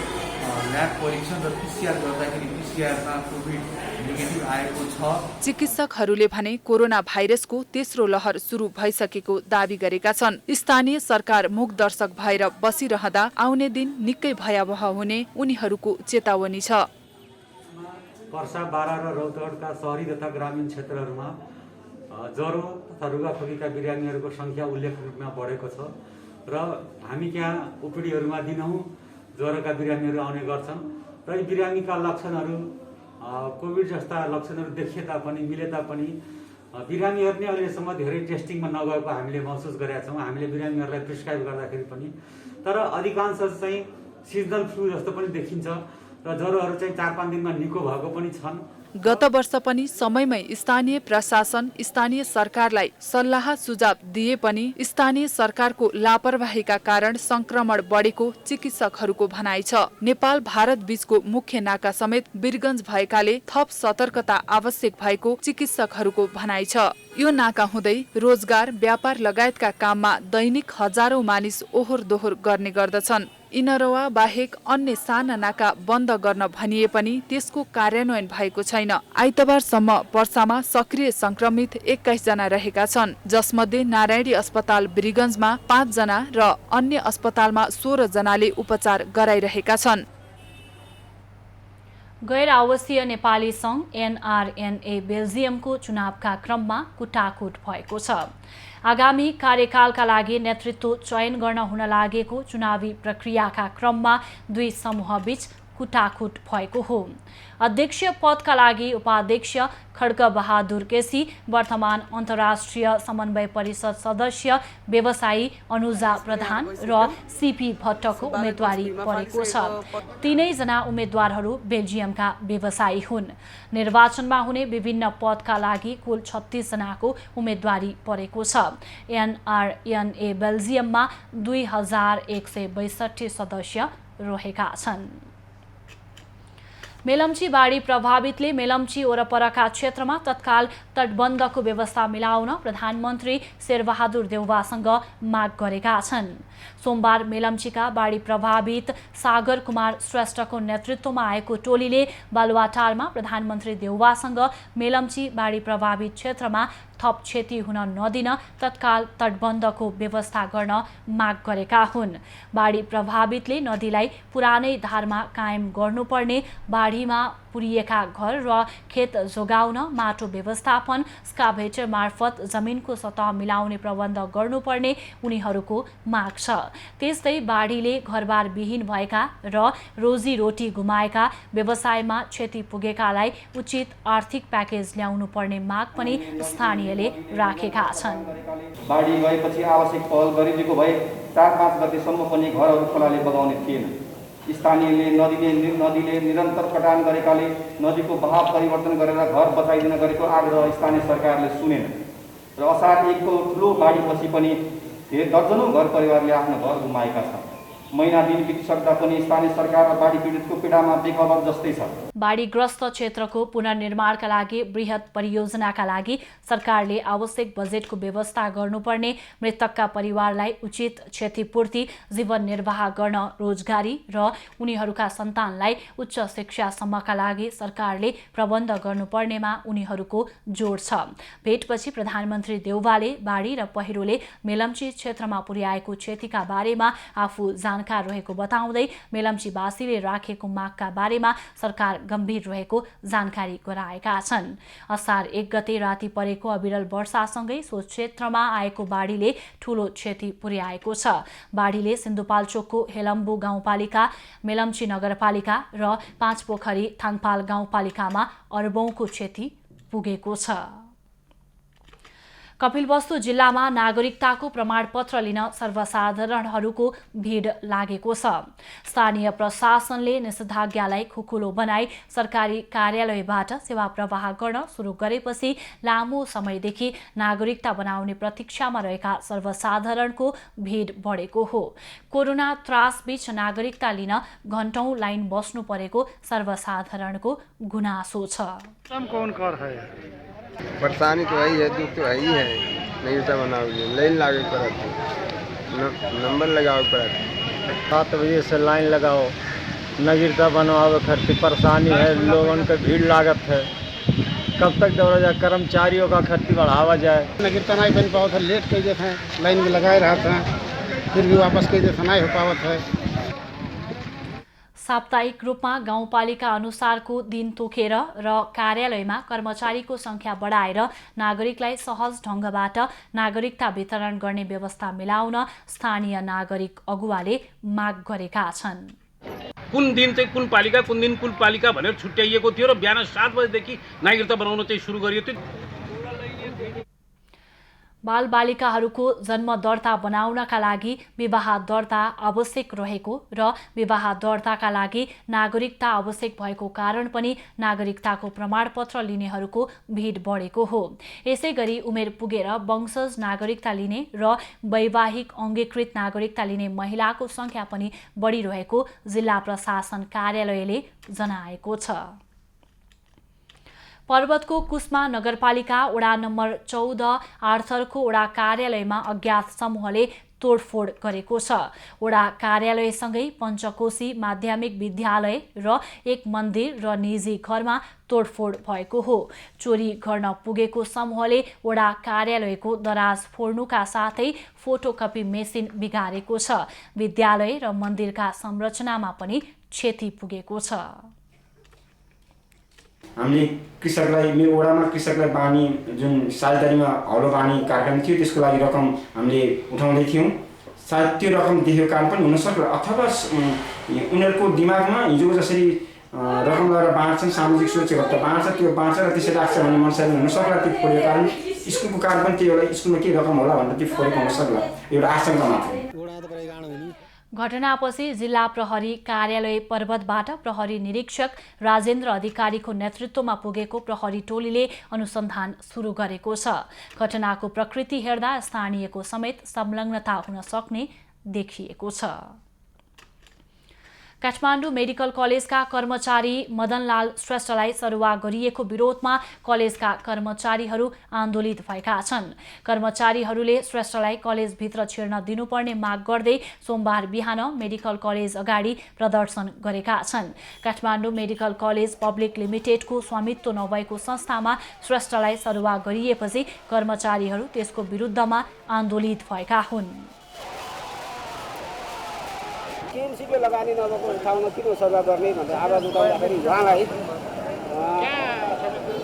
ल्याब परीक्षण र पीसीआर गर्दाखेरि पीसीआरमा कोभिड नेगेटिभ आएको छ। चिकित्सकहरूले भने कोरोना भाइरसको तेस्रो लहर सुरु भइसकेको दावी गरेका छन्। स्थानीय सरकार मूकदर्शक भएर बसिरहँदा आउने दिन निकै भयावह हुने उनीहरूको चेतावनी छ। पर्सा, बारा र रौतहटका शहरी तथा ग्रामीण क्षेत्रहरूमा ज्वरो तथा रुगाखोकीका बिरामीहरूको सङ्ख्या उल्लेखनीय रूपमा बढेको छ र हामी त्यहाँ ओपिडीहरूमा दिनहुँ ज्वरोका बिरामीहरू आउने गर्छन् र यी बिरामीका लक्षणहरू कोभिड जस्ता लक्षणहरू देखिए तापनि मिले तापनि बिरामीहरू नै अहिलेसम्म धेरै टेस्टिङमा नगएको हामीले महसुस गरेका छौँ। हामीले बिरामीहरूलाई प्रिस्क्राइब गर्दाखेरि पनि तर अधिकांश चाहिँ सिजनल फ्लू जस्तो पनि देखिन्छ र ज्वरोहरू चाहिँ 4-5 दिनमा निको भएको पनि छन्। गत वर्ष पनि समयमै स्थानीय प्रशासन स्थानीय सरकारलाई सल्लाह सुझाव दिए पनि स्थानीय सरकारको लापरवाहीका कारण संक्रमण बढेको चिकित्सकहरूको भनाइ छ। नेपाल भारत बीचको मुख्य नाका समेत वीरगञ्ज भएकाले थप सतर्कता आवश्यक भएको चिकित्सकहरूको भनाइ छ। यो नाका हुँदै रोजगार व्यापार लगायतका काममा दैनिक हजारौं मानिस ओहोर दोहोर गर्ने गर्दछन्। इनरवा बाहेक अन्य साना नाका बन्द गर्न भनिए पनि त्यसको कार्यान्वयन भएको छैन। आइतबारसम्म पर्सामा सक्रिय संक्रमित 21 जना रहेका छन्, जसमध्ये नारायणी अस्पताल वीरगञ्जमा 5 जना र अन्य अस्पतालमा 16 जनाले उपचार गराइरहेका छन्। गैर आवासीय नेपाली संघ NRNA बेल्जियमको चुनावका क्रममा कुटाकुट भएको छ। आगामी कार्यकालका लागि नेतृत्व चयन गर्न हुन लागेको चुनावी प्रक्रियाका क्रममा दुई समूहबीच कुटाकुट भएको हो। अध्यक्ष पदका लागि उपाध्यक्ष खड्गबहादुर केसी, वर्तमान अन्तर्राष्ट्रिय समन्वय परिषद सदस्य व्यवसायी अनुजा प्रधान र सीपी भट्टको उम्मेदवारी परेको छ। तीनैजना उम्मेदवारहरू बेल्जियमका व्यवसायी हुन्। निर्वाचनमा हुने विभिन्न पदका लागि कुल 36 जनाको उम्मेदवारी परेको छ। NRNA बेल्जियममा 2162 सदस्य रहेका छन्। मेलम्ची बाढी प्रभावितले मेलम्ची वरपरका क्षेत्रमा तत्काल तटबन्धको व्यवस्था मिलाउन प्रधानमन्त्री शेरबहादुर देउवासँग माग गरेका छन्। सोमबार मेलम्चीका बाढी प्रभावित सागर कुमार श्रेष्ठको नेतृत्वमा आएको टोलीले बालुवाटारमा प्रधानमन्त्री देउवासँग मेलम्ची बाढी प्रभावित क्षेत्रमा थप क्षति हुन नदिन तत्काल तटबन्धको व्यवस्था गर्न माग गरेका हुन्। बाढी प्रभावितले नदीलाई पुरानै धारमा कायम गर्नुपर्ने, बाढीमा पुरिएका घर र खेत जोगाउन माटो व्यवस्थापन, स्काभेटर मार्फत जमिनको सतह मिलाउने प्रबन्ध गर्नुपर्ने उनीहरूको माग छ। त्यस्तै बाढीले घरबार विहीन भएका र रोजीरोटी गुमाएका, व्यवसायमा क्षति पुगेकालाई उचित आर्थिक प्याकेज ल्याउनु पर्ने माग पनि स्थानीयले राखेका छन्। बाढी गएपछि आवश्यक पहल गरिदिएको भए 4-5 गतेसम्म पनि घरहरू खोलाले बगाउने थिएन। स्थानीयले नदीले निरन्तर कटान गरेकाले नदीको बहाव परिवर्तन गरेर घर बचाइदिन गरेको आग्रह स्थानीय सरकारले सुनेन र असार 1 को ठुलो बाढीपछि पनि दर्जनौं घर परिवारले आफ्नो घर गुमाएका छन्। महिना दिन बितिसक्दा पनि स्थानीय सरकार र बाढी पीडितको पीडामा बेखबर जस्तै छ। बाढीग्रस्त क्षेत्रको पुनर्निर्माणका लागि बृहत परियोजनाका लागि सरकारले आवश्यक बजेटको व्यवस्था गर्नुपर्ने, मृतकका परिवारलाई उचित क्षतिपूर्ति, जीवन निर्वाह गर्न रोजगारी र उनीहरूका सन्तानलाई उच्च शिक्षासम्मका लागि सरकारले प्रबन्ध गर्नुपर्नेमा उनीहरूको जोड छ। भेटपछि प्रधानमन्त्री देउवाले बाढी र पहिरोले मेलम्ची क्षेत्रमा पुर्याएको क्षतिका बारेमा आफू जानकार रहेको बताउँदै मेलम्चीवासीले राखेको मागका बारेमा सरकार गम्भीर रहेको जानकारी गराएका छन्। असार 1 गते राति परेको अविरल वर्षासँगै सो क्षेत्रमा आएको बाढीले ठूलो क्षति पुर्याएको छ। बाढीले सिन्धुपाल्चोकको हेलम्बु गाउँपालिका, मेलम्ची नगरपालिका र 5 पोखरी थाङपाल गाउँपालिकामा अर्बौंको क्षति पुगेको छ। कपिलवस्तु जिल्लामा नागरिकताको प्रमाणपत्र लिन सर्वसाधारणहरूको भिड लागेको छ। स्थानीय प्रशासनले निषेधाज्ञालाई खुकुलो बनाई सरकारी कार्यालयबाट सेवा प्रवाह गर्न सुरु गरेपछि लामो समयदेखि नागरिकता बनाउने प्रतीक्षामा रहेका सर्वसाधारणको भिड बढेको हो। कोरोना त्रासबीच नागरिकता लिन घण्टौं लाइन बस्नु परेको सर्वसाधारणको गुनासो छ। कौन कर है? परेशानी तो वही है, दुख तो वही है। नहीं तो बनाओगे लाइन लगा पड़ा था, नंबर लगाओ पड़ा था। 7 बजे से लाइन लगाओ, नागरिकता बनवाओ खर्च परेशानी है, लोगों का भीड़ लागत है। कब तक दौड़ा जाए, कर्मचारियों का खर्च बढ़ावा जाए। नागरिकता नहीं बन पाओ था, लेट कर देते हैं, लाइन में लगाए रहा था, फिर भी वापस कर देते नहीं हो पावत है। साप्ताहिक रूपमा गाउँपालिका अनुसारको दिन तोकेर र कार्यालयमा कर्मचारीको संख्या बढाएर नागरिकलाई सहज ढङ्गबाट नागरिकता वितरण गर्ने व्यवस्था मिलाउन स्थानीय नागरिक अगुवाले माग गरेका छन्। कुन दिन चाहिँ कुन पालिका कुन दिन कुन पालिका भनेर छुट्याइएको थियो र बिहान 7 बजेदेखि नागरिकता बनाउन चाहिँ सुरु गरियो। त्यो बालबालिकाहरूको जन्म दर्ता बनाउनका लागि विवाह दर्ता आवश्यक रहेको र विवाह दर्ताका लागि नागरिकता आवश्यक भएको कारण पनि नागरिकताको प्रमाणपत्र लिनेहरूको भिड बढेको हो। यसैगरी उमेर पुगेर वंशज नागरिकता लिने र वैवाहिक अङ्गीकृत नागरिकता लिने महिलाको संख्या पनि बढिरहेको जिल्ला प्रशासन कार्यालयले जनाएको छ। पर्वतको कुस्मा नगरपालिका वडा नम्बर 14 आर्थरको वडा कार्यालयमा अज्ञात समूहले तोडफोड गरेको छ। वडा कार्यालयसँगै पञ्चकोशी माध्यमिक विद्यालय र एक मन्दिर र निजी घरमा तोडफोड भएको हो। चोरी गर्न पुगेको समूहले वडा कार्यालयको दराज फोड्नुका साथै फोटोकपी मेसिन बिगारेको छ। विद्यालय र मन्दिरका संरचनामा पनि क्षति पुगेको छ। हामीले कृषकलाई मेरो वडामा कृषकलाई बानी जुन साझेदारीमा हलो बानी कार्यक्रम थियो त्यसको लागि रकम हामीले उठाउँदै थियौँ। सायद त्यो रकम देखेको कारण पनि हुनसक्ला अथवा उनीहरूको दिमागमा हिजो जसरी रकम लगाएर बाँड्छन् सामाजिक सुरक्षा भत्ता बाँड्छ त्यो बाँचेर त्यसरी राख्छ भन्ने मनसाय हुनसक्ला। त्यो फोडेको कारण स्कुलको कारण पनि त्यो एउटा स्कुलमा के रकम होला भनेर त्यो फोडेको हुनसक्ला। एउटा आशंका मात्रै। घटनापछि जिल्ला प्रहरी कार्यालय पर्वतबाट प्रहरी निरीक्षक राजेन्द्र अधिकारीको नेतृत्वमा पुगेको प्रहरी टोलीले अनुसन्धान सुरु गरेको छ। घटनाको प्रकृति हेर्दा स्थानीयको समेत संलग्नता हुन सक्ने देखिएको छ। काठमाडौँ मेडिकल कलेजका कर्मचारी मदनलाल श्रेष्ठलाई सरुवा गरिएको विरोधमा कलेजका कर्मचारीहरू आन्दोलित भएका छन्। कर्मचारीहरूले श्रेष्ठलाई कलेजभित्र छिर्न दिनुपर्ने माग गर्दै सोमबार बिहान मेडिकल कलेज अगाडि प्रदर्शन गरेका छन्। काठमाडौँ मेडिकल कलेज पब्लिक लिमिटेडको स्वामित्व नभएको संस्थामा श्रेष्ठलाई सरुवा गरिएपछि कर्मचारीहरू त्यसको विरुद्धमा आन्दोलित भएका हुन्। केएमसीको लगानी नभएको ठाउँमा किन सरुवा गर्ने भनेर आवाज उठाउँदाखेरि उहाँलाई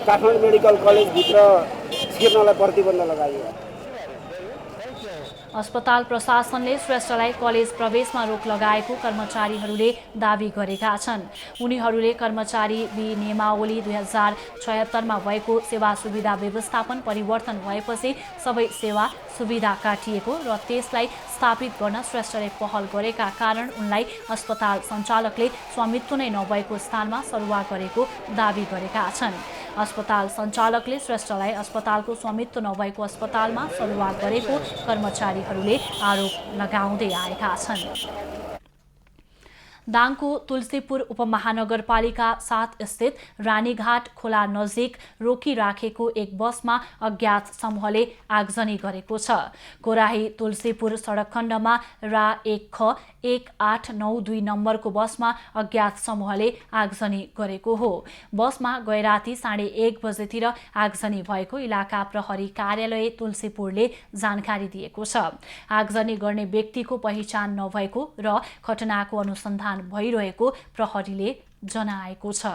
काठमाडौँ मेडिकल कलेजभित्र छिर्नलाई प्रतिबन्ध लगाइयो। अस्पताल प्रशासनले श्रेष्ठलाई कलेज प्रवेशमा रोक लगाएको कर्मचारीहरूले दावी गरेका छन्। उनीहरूले कर्मचारी विनियमावली 2076 भएको सेवा सुविधा व्यवस्थापन परिवर्तन भएपछि सबै सेवा सुविधा काटिएको र त्यसलाई स्थापित गर्न श्रेष्ठले पहल गरेका कारण उनलाई अस्पताल सञ्चालकले स्वामित्व नै नभएको स्थानमा सरुवा गरेको दावी गरेका छन्। अस्पताल सञ्चालकले श्रेष्ठलाई अस्पतालको स्वामित्व नभएको अस्पतालमा सरुवा गरेको कर्मचारीहरूले आरोप लगाउँदै आएका छन्। दाङको तुलसीपुर उपमहानगरपालिका 7 स्थित रानीघाट खोला नजिक रोकिराखेको एक बसमा अज्ञात समूहले आगजनी गरेको छ। कोराही तुलसीपुर सडक खण्डमा रा 1ख 1892 नम्बरको बसमा अज्ञात समूहले आगजनी गरेको हो। बसमा गैराती 1:30 बजेतिर आगजनी भएको इलाका प्रहरी कार्यालय तुलसीपुरले जानकारी दिएको छ। आगजनी गर्ने व्यक्तिको पहिचान नभएको र घटनाको अनुसन्धान भइरहेको प्रहरीले जनाएको छ।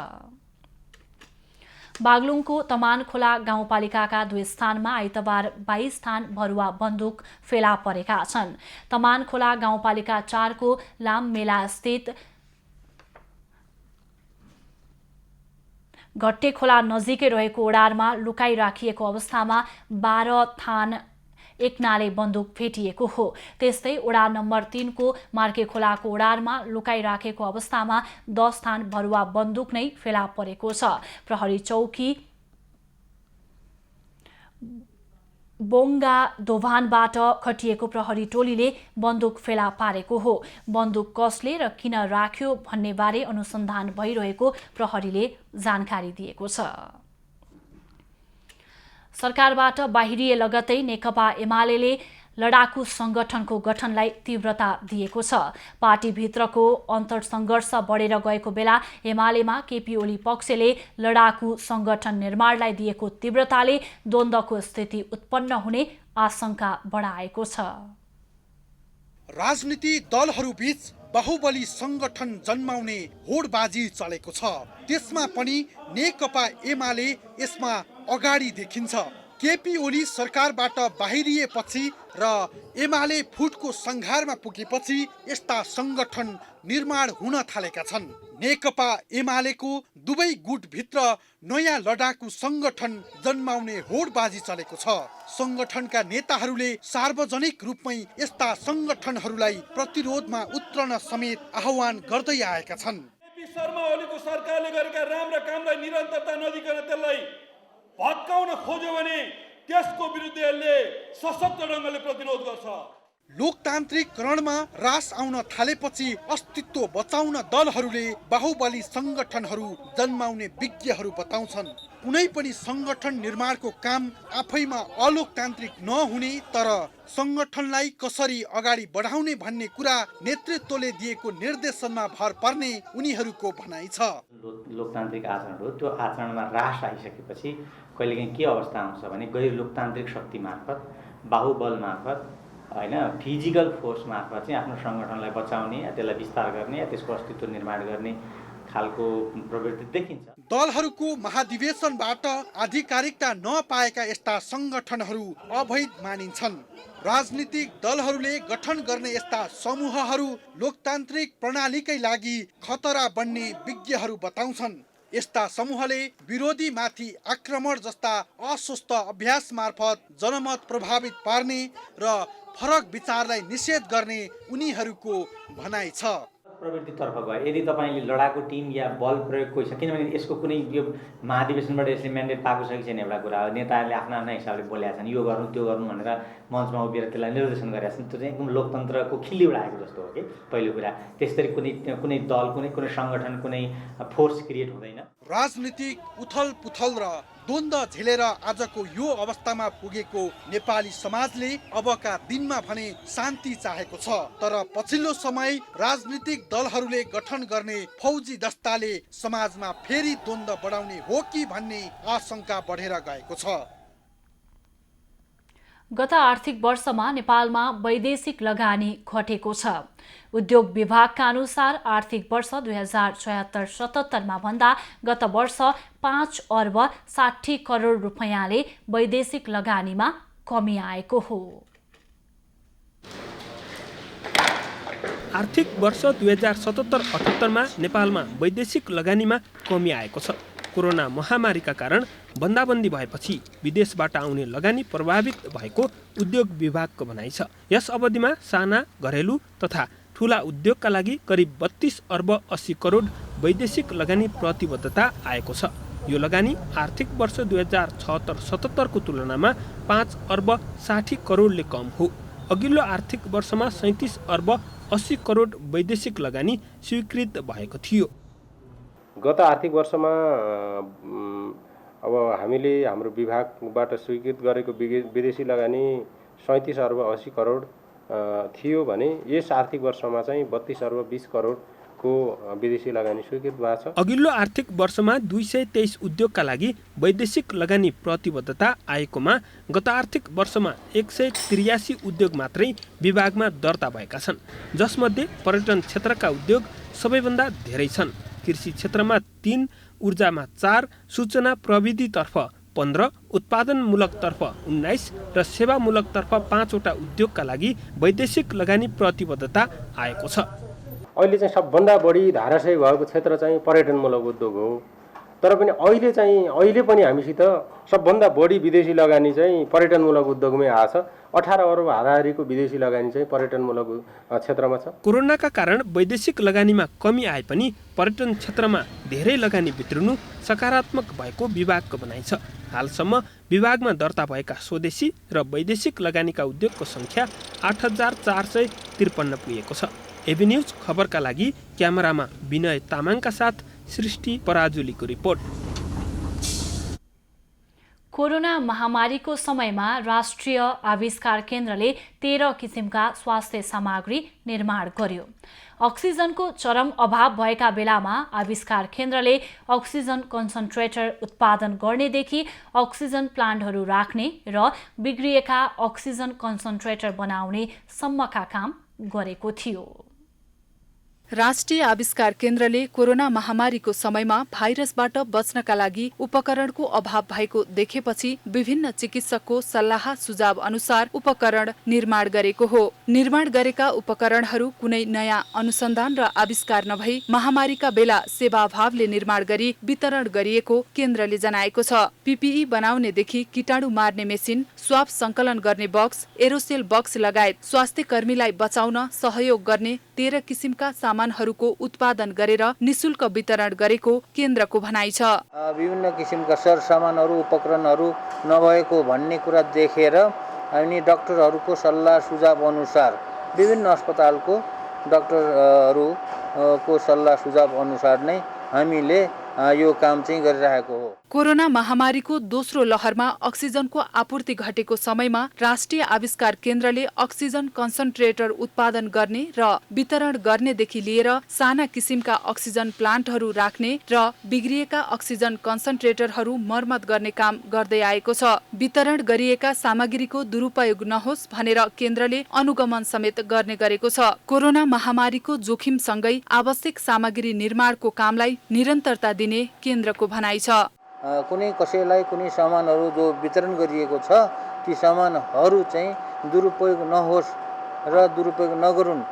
बागलुङको तमानखोला गाउँपालिकाका 2 स्थानमा आइतबार 22 थान भरुवा बन्दुक फेला परेका छन्। तमानखोला गाउँपालिका 4 को लाममेला स्थित घट्टे खोला नजिकै रहेको ओडारमा लुकाई राखिएको अवस्थामा 12 थान एक नाले बन्दुक भेटिएको हो। त्यस्तै ओडा नम्बर 3 को मार्के खोलाको ओडारमा लुकाई राखेको अवस्थामा 10 थान भरुवा बन्दुक नै फेला परेको छ। प्रहरी चौकी बोङ्गा दोभानबाट खटिएको प्रहरी टोलीले बन्दुक फेला पारेको हो। बन्दुक कसले र किन राख्यो भन्ने बारे अनुसन्धान भइरहेको प्रहरीले जानकारी दिएको छ। सरकारबाट बाहिरिए लगतै नेकपा एमाले लडाकु संगठनको गठनलाई तीव्रता दिएको छ। पार्टीभित्रको अन्तर्सङ्घर्ष बढेर गएको बेला एमालेमा केपी ओली पक्षले लडाकु संगठन निर्माणलाई दिएको तीव्रताले द्वन्द्वको स्थिति उत्पन्न हुने आशंका बढाएको छ। राजनीति दलहरूबीच बाहुबली संगठन जन्माउने होडबाजी चलेको छ। त्यसमा पनि नेकपा एमाले यसमा अगाडि देखिन्छ। केपी ओली सरकारबाट बाहिरिएपछि र एमाले फुटको संघारमा पुगेपछि यस्ता संगठन निर्माण हुन थालेका छन्। नेकपा एमालेको दुवै गुटभित्र नयाँ लडाकु संगठन जन्माउने होडबाजी चलेको छ। संगठनका नेताहरूले सार्वजनिक रूपमै यस्ता संगठनहरूलाई प्रतिरोधमा उत्रन समेत आह्वान गर्दै आएका छन्। शर्मा ओलीको सरकारले गरेका राम्रा कामलाई निरन्तरता नदिकन त्यसलाई भत्काउन खोज्यो भने त्यसको विरुद्ध यसले सशक्त ढङ्गले प्रतिरोध गर्छ। लोकतान्त्रिकरणमा रास आउन थालेपछि अस्तित्व बचाउन दलहरूले बाहुबली संगठनहरू जन्माउने विज्ञहरू बताउँछन्। कुनै पनि संगठन निर्माणको काम आफैमा अलोकतान्त्रिक नहुने तर संगठनलाई कसरी अगाडि बढाउने भन्ने कुरा नेतृत्वले दिएको निर्देशनमा भर पर्ने उनीहरूको भनाइ छ। लोकतान्त्रिक आचरण हो, त्यो आचरणमा रास आइसकेपछि कहिलेकाहीँ के अवस्था आउँछ भने गैर लोकतान्त्रिक शक्ति मार्फत, बाहुबल मार्फत, होइन, फिजिकल फोर्स मार्फत चाहिँ आफ्नो सङ्गठनलाई बचाउने, त्यसलाई विस्तार गर्ने, त्यसको अस्तित्व निर्माण गर्ने खालको प्रवृत्ति देखिन्छ। दलहरूको महाधिवेशनबाट आधिकारिकता नपाएका यस्ता संगठनहरू अवैध मानिन्छन्। राजनीतिक दलहरूले गठन गर्ने यस्ता समूहहरू लोकतान्त्रिक प्रणालीकै लागि खतरा बन्ने विज्ञहरू बताउँछन्। यस्ता समूहले विरोधीमाथि आक्रमण जस्ता अस्वस्थ अभ्यास मार्फत जनमत प्रभावित पार्ने र फरक विचारलाई निषेध गर्ने उनीहरूको भनाइ छ। प्रवृत्तितर्फ गयो यदि तपाईँले लडाकु टिम या बल प्रयोग कोही छ, किनभने यसको कुनै यो महाधिवेशनबाट यसले म्यान्डेट पाएको छ कि छैन एउटा कुरा हो। नेताहरूले आफ्ना आफ्ना हिसाबले बोलेका छन्, यो गर्नु त्यो गर्नु भनेर मञ्चमा उभिएर त्यसलाई निर्देशन गरेका छन्। त्यो चाहिँ एकदम लोकतन्त्रको खिल्ली उडाएको जस्तो हो कि पहिलो कुरा। त्यसरी कुनै दल, कुनै सङ्गठन, कुनै फोर्स क्रिएट हुँदैन। राजनीतिक उथल पुथल र द्वन्द्व झेलेर आजको यो अवस्थामा पुगेको नेपाली समाजले अबका दिनमा भने शान्ति चाहेको छ। तर पछिल्लो समय राजनीतिक दलहरूले गठन गर्ने फौजी दस्ताले समाजमा फेरि द्वन्द्व बढाउने हो कि भन्ने आशंका बढेर गएको छ। गत आर्थिक वर्षमा नेपालमा वैदेशिक लगानी घटेको छ। उद्योग विभागका अनुसार आर्थिक वर्ष 2076-77 भन्दा गत वर्ष 5 अर्ब 60 करोड रुपैयाँले वैदेशिक लगानीमा कमी आएको हो। आर्थिक वर्ष 2077-78 नेपालमा वैदेशिक लगानीमा कमी आएको छ। कोरोना महामारीका कारण बन्दाबन्दी भएपछि विदेशबाट आउने लगानी प्रभावित भएको उद्योग विभागको भनाइ छ। यस अवधिमा साना, घरेलु तथा ठूला उद्योगका लागि करिब 32 अर्ब 80 करोड वैदेशिक लगानी प्रतिबद्धता आएको छ। यो लगानी आर्थिक वर्ष 2076-77 को तुलनामा 5 अर्ब 60 करोडले कम हो। अघिल्लो आर्थिक वर्षमा 37 अर्ब 80 करोड वैदेशिक लगानी स्वीकृत भएको थियो। गत आर्थिक वर्षमा अब हामीले हाम्रो विभागबाट स्वीकृत गरेको विदेशी लगानी 37 अर्ब 80 करोड थियो भने यस आर्थिक वर्षमा चाहिँ 32 अर्ब 20 करोडको विदेशी लगानी स्वीकृत भएको छ। अघिल्लो आर्थिक वर्षमा 223 उद्योगका लागि वैदेशिक लगानी प्रतिबद्धता आएकोमा गत आर्थिक वर्षमा 183 उद्योग मात्रै विभागमा दर्ता भएका छन्, जसमध्ये पर्यटन क्षेत्रका उद्योग सबैभन्दा धेरै छन्। कृषि क्षेत्रमा 3, ऊर्जामा 4, सूचना प्रविधितर्फ 15, उत्पादनमूलकतर्फ 19 र सेवामूलकतर्फ 5 वटा उद्योगका लागि वैदेशिक लगानी प्रतिबद्धता आएको छ। अहिले चाहिँ सबभन्दा बढी धाराशयी भएको क्षेत्र चाहिँ पर्यटनमूलक उद्योग हो। तर पनि अहिले पनि हामीसित सबभन्दा बढी विदेशी लगानी चाहिँ पर्यटनमूलक उद्योगमै आछ। 18 अर्ब हाराहारीको विदेशी लगानी चाहिँ पर्यटनमूलक क्षेत्रमा छ। कोरोनाका कारण वैदेशिक लगानीमा कमी आए पनि पर्यटन क्षेत्रमा धेरै लगानी भित्रिनु सकारात्मक भएको विभागको भनाइ छ। हालसम्म विभागमा दर्ता भएका स्वदेशी र वैदेशिक लगानीका उद्योगको संख्या 8453 पुगेको छ। एबी न्यूज खबरका लागि क्यामेरामा विनय तामाङका साथ सृष्टि पराजुलीको रिपोर्ट। कोरोना महामारीको समयमा राष्ट्रिय आविष्कार केन्द्रले 13 किसिमका स्वास्थ्य सामग्री निर्माण गर्यो। अक्सिजनको चरम अभाव भएका बेलामा आविष्कार केन्द्रले अक्सिजन कन्सन्ट्रेटर उत्पादन गर्नेदेखि अक्सिजन प्लान्टहरू राख्ने र बिग्रिएका अक्सिजन कन्सन्ट्रेटर बनाउने सम्मका काम गरेको थियो। राष्ट्रिय आविष्कार केन्द्रले कोरोना महामारीको समयमा भाइरसबाट बच्नका लागि उपकरणको अभाव भएको देखेपछि विभिन्न चिकित्सकको सल्लाह सुझाव अनुसार उपकरण निर्माण गरेको हो। निर्माण गरेका उपकरणहरू कुनै नयाँ अनुसन्धान र आविष्कार नभई महामारीका बेला सेवाभावले निर्माण गरी वितरण गरिएको केन्द्रले जनाएको छ। पीपीई बनाउनेदेखि कीटाणु मार्ने मेसिन, स्वाब संकलन गर्ने बक्स, एरोसेल बक्स लगायत स्वास्थ्य कर्मीलाई बचाउन सहयोग गर्ने 13 किसिमका सामानहरूको उत्पादन गरेर निशुल्क वितरण गरेको केन्द्रको भनाइ छ। विभिन्न किसिमका सरसामानहरू उपकरणहरू नभएको भन्ने कुरा देखेर हामी डाक्टरहरूको सल्लाह सुझाव अनुसार विभिन्न अस्पतालको डाक्टरहरूको सल्लाह सुझाव अनुसार नै हामीले यो काम चाहिँ गरिरहेको हो। कोरोना महामारीको दोस्रो लहरमा अक्सिजनको आपूर्ति घटेको समयमा राष्ट्रिय आविष्कार केन्द्रले अक्सिजन कन्सन्ट्रेटर उत्पादन गर्ने र वितरण गर्नेदेखि लिएर साना किसिमका अक्सिजन प्लान्टहरू राख्ने र बिग्रिएका अक्सिजन कन्सन्ट्रेटरहरू मर्मत गर्ने काम गर्दै आएको छ। वितरण गरिएका सामग्रीको दुरुपयोग नहोस् भनेर केन्द्रले अनुगमन समेत गर्ने गरेको छ। कोरोना महामारीको जोखिमसँगै आवश्यक सामग्री निर्माणको कामलाई निरन्तरता दिने केन्द्रको भनाइ छ। कुनै कसैलाई कुनै सामानहरू जो वितरण गरिएको छ ती सामानहरू चाहिँ दुरुपयोग नहोस् र दुरुपयोग नगरून्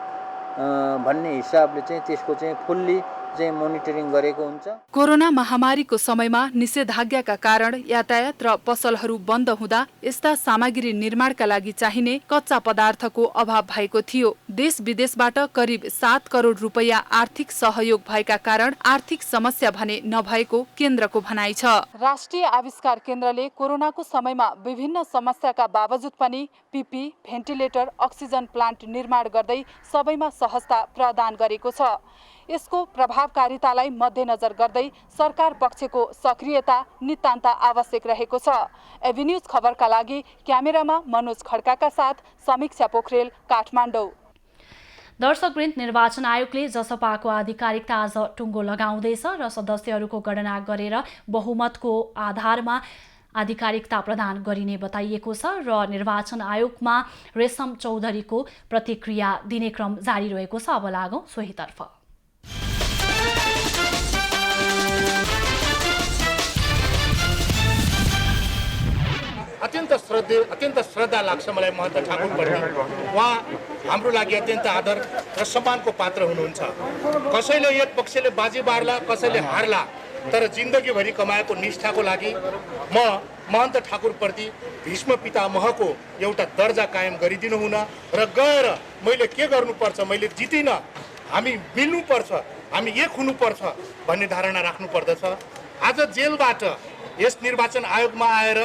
भन्ने हिसाबले चाहिँ त्यसको चाहिँ फुल्ली चाहिँ मोनिटरिङ गरेको हुन्छ। कोरोना महामारीको समयमा निषेधाज्ञाका कारण यातायात र पसलहरू बन्द हुँदा यस्ता सामग्री निर्माणका लागि चाहिने कच्चा पदार्थको अभाव भएको थियो। देश विदेशबाट करिब 7 करोड रुपैयाँ आर्थिक सहयोग भएका कारण आर्थिक समस्या भने नभएको केन्द्रको भनाइ छ। राष्ट्रिय आविष्कार केन्द्रले कोरोनाको समयमा विभिन्न समस्याका बावजुद पनि पीपी, भेन्टिलेटर, अक्सिजन प्लान्ट निर्माण गर्दै सबैमा सहजता प्रदान गरेको छ। यसको प्रभावकारितालाई मध्यनजर गर्दै सरकार पक्षको सक्रियता नितान्त आवश्यक रहेको छ। एभिन्यूज खबरका लागि क्यामेरामा मनोज खड्काका साथ समीक्षा पोखरेल, काठमाडौँ। दर्शकवृन्द, निर्वाचन आयोगले जसपाको आधिकारिकता आज टुङ्गो लगाउँदैछ र सदस्यहरूको गणना गरेर बहुमतको आधारमा आधिकारिकता प्रदान गरिने बताइएको छ र निर्वाचन आयोगमा रेशम चौधरीको प्रतिक्रिया दिने क्रम जारी रहेको छ। अब लागौं सोहीतर्फ। अत्यन्त श्रद्धा लाग्छ मलाई महन्त ठाकुरप्रति। उहाँ हाम्रो लागि अत्यन्त आदर र सम्मानको पात्र हुनुहुन्छ। कसैले एक पक्षले बाजी बार्ला, कसैले हार्ला, तर जिन्दगीभरि कमाएको निष्ठाको लागि म महन्त ठाकुरप्रति भीष्म पितामहको एउटा दर्जा कायम गरिदिनु हुन र गएर मैले के गर्नुपर्छ, मैले जितिनँ, हामी मिल्नुपर्छ, हामी एक हुनुपर्छ भन्ने धारणा राख्नु पर्दछ। आज जेलबाट यस निर्वाचन आयोगमा आएर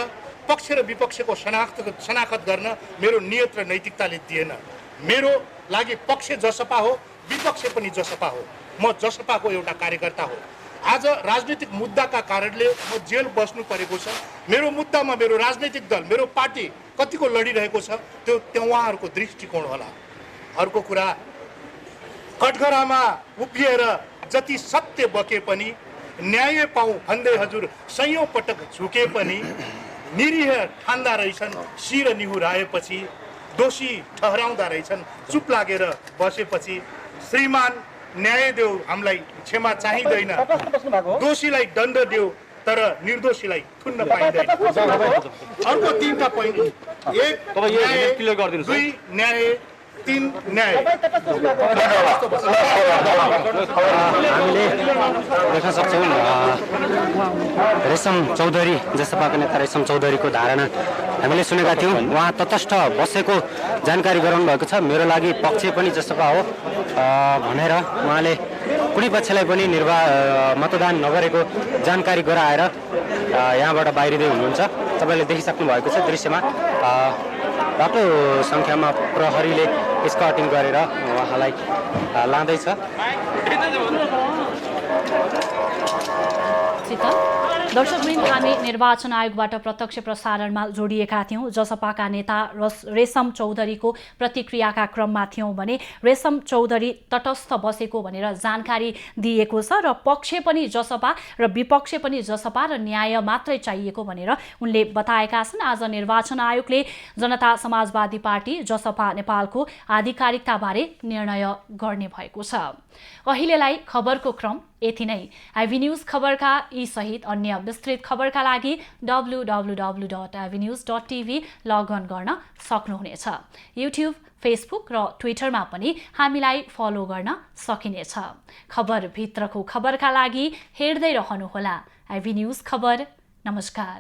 पक्ष र विपक्षको शनाखत गर्न मेरो नियत र नैतिकताले दिएन। मेरो लागि पक्ष जसपा हो, विपक्ष पनि जसपा हो। म जसपाको एउटा कार्यकर्ता हो। आज राजनीतिक मुद्दाका कारणले म जेल बस्नु परेको छ। मेरो मुद्दामा मेरो राजनैतिक दल, मेरो पार्टी कतिको लडिरहेको छ त्यो उहाँहरूको दृष्टिकोण होला। अर्को कुरा, कठघरामा उभिएर जति सत्य बके पनि न्याय पाऊँ भन्दै हजुर सयौं पटक झुके पनि निरीह ठान्दा रहेछन्, शिर निहुराएपछि दोषी ठहराउँदा रहेछन्, चुप लागेर बसेपछि श्रीमान न्याय देऊ, हामीलाई क्षमा चाहिँदैन, दोषीलाई दण्ड देऊ तर निर्दोषीलाई थुन्न पाइँदैन। अर्को 3टा पोइन्ट, 1 न्याय, 2 न्याय, 3 न्याय। हामीले देख्न सक्छौँ रेशम चौधरी, जसपाका नेता रेशम चौधरीको धारणा हामीले सुनेका थियौँ। उहाँ तटस्थ बसेको जानकारी गराउनु भएको छ। मेरो लागि पक्ष पनि जसपा हो भनेर उहाँले कुनै पक्षलाई पनि मतदान नगरेको जानकारी गराएर यहाँबाट बाहिरिँदै हुनुहुन्छ। तपाईँले देखिसक्नु भएको छ दृश्यमा बाटो सङ्ख्यामा प्रहरीले स्कटिङ गरेर उहाँलाई लाँदैछ। दर्शकवृन्द, हामी निर्वाचन आयोगबाट प्रत्यक्ष प्रसारणमा जोडिएका थियौँ। जसपाका नेता रेशम चौधरीको प्रतिक्रियाका क्रममा थियौँ भने रेशम चौधरी तटस्थ बसेको भनेर जानकारी दिएको छ र पक्ष पनि जसपा र विपक्ष पनि जसपा र न्याय मात्रै चाहिएको भनेर उनले बताएका छन्। आज निर्वाचन आयोगले जनता समाजवादी पार्टी जसपा नेपालको आधिकारिकताबारे निर्णय गर्ने भएको छ। अहिलेलाई खबरको क्रम यति नै। आइभी न्यूज खबरका यी सहित अन्य विस्तृत खबरका लागि www.ivnews.tv लगअन गर्न सक्नुहुनेछ। युट्युब, फेसबुक र ट्विटरमा पनि हामीलाई फलो गर्न सकिनेछ। खबरभित्रको खबरका लागि हेर्दै रहनुहोला आइभी न्यूज खबर। नमस्कार।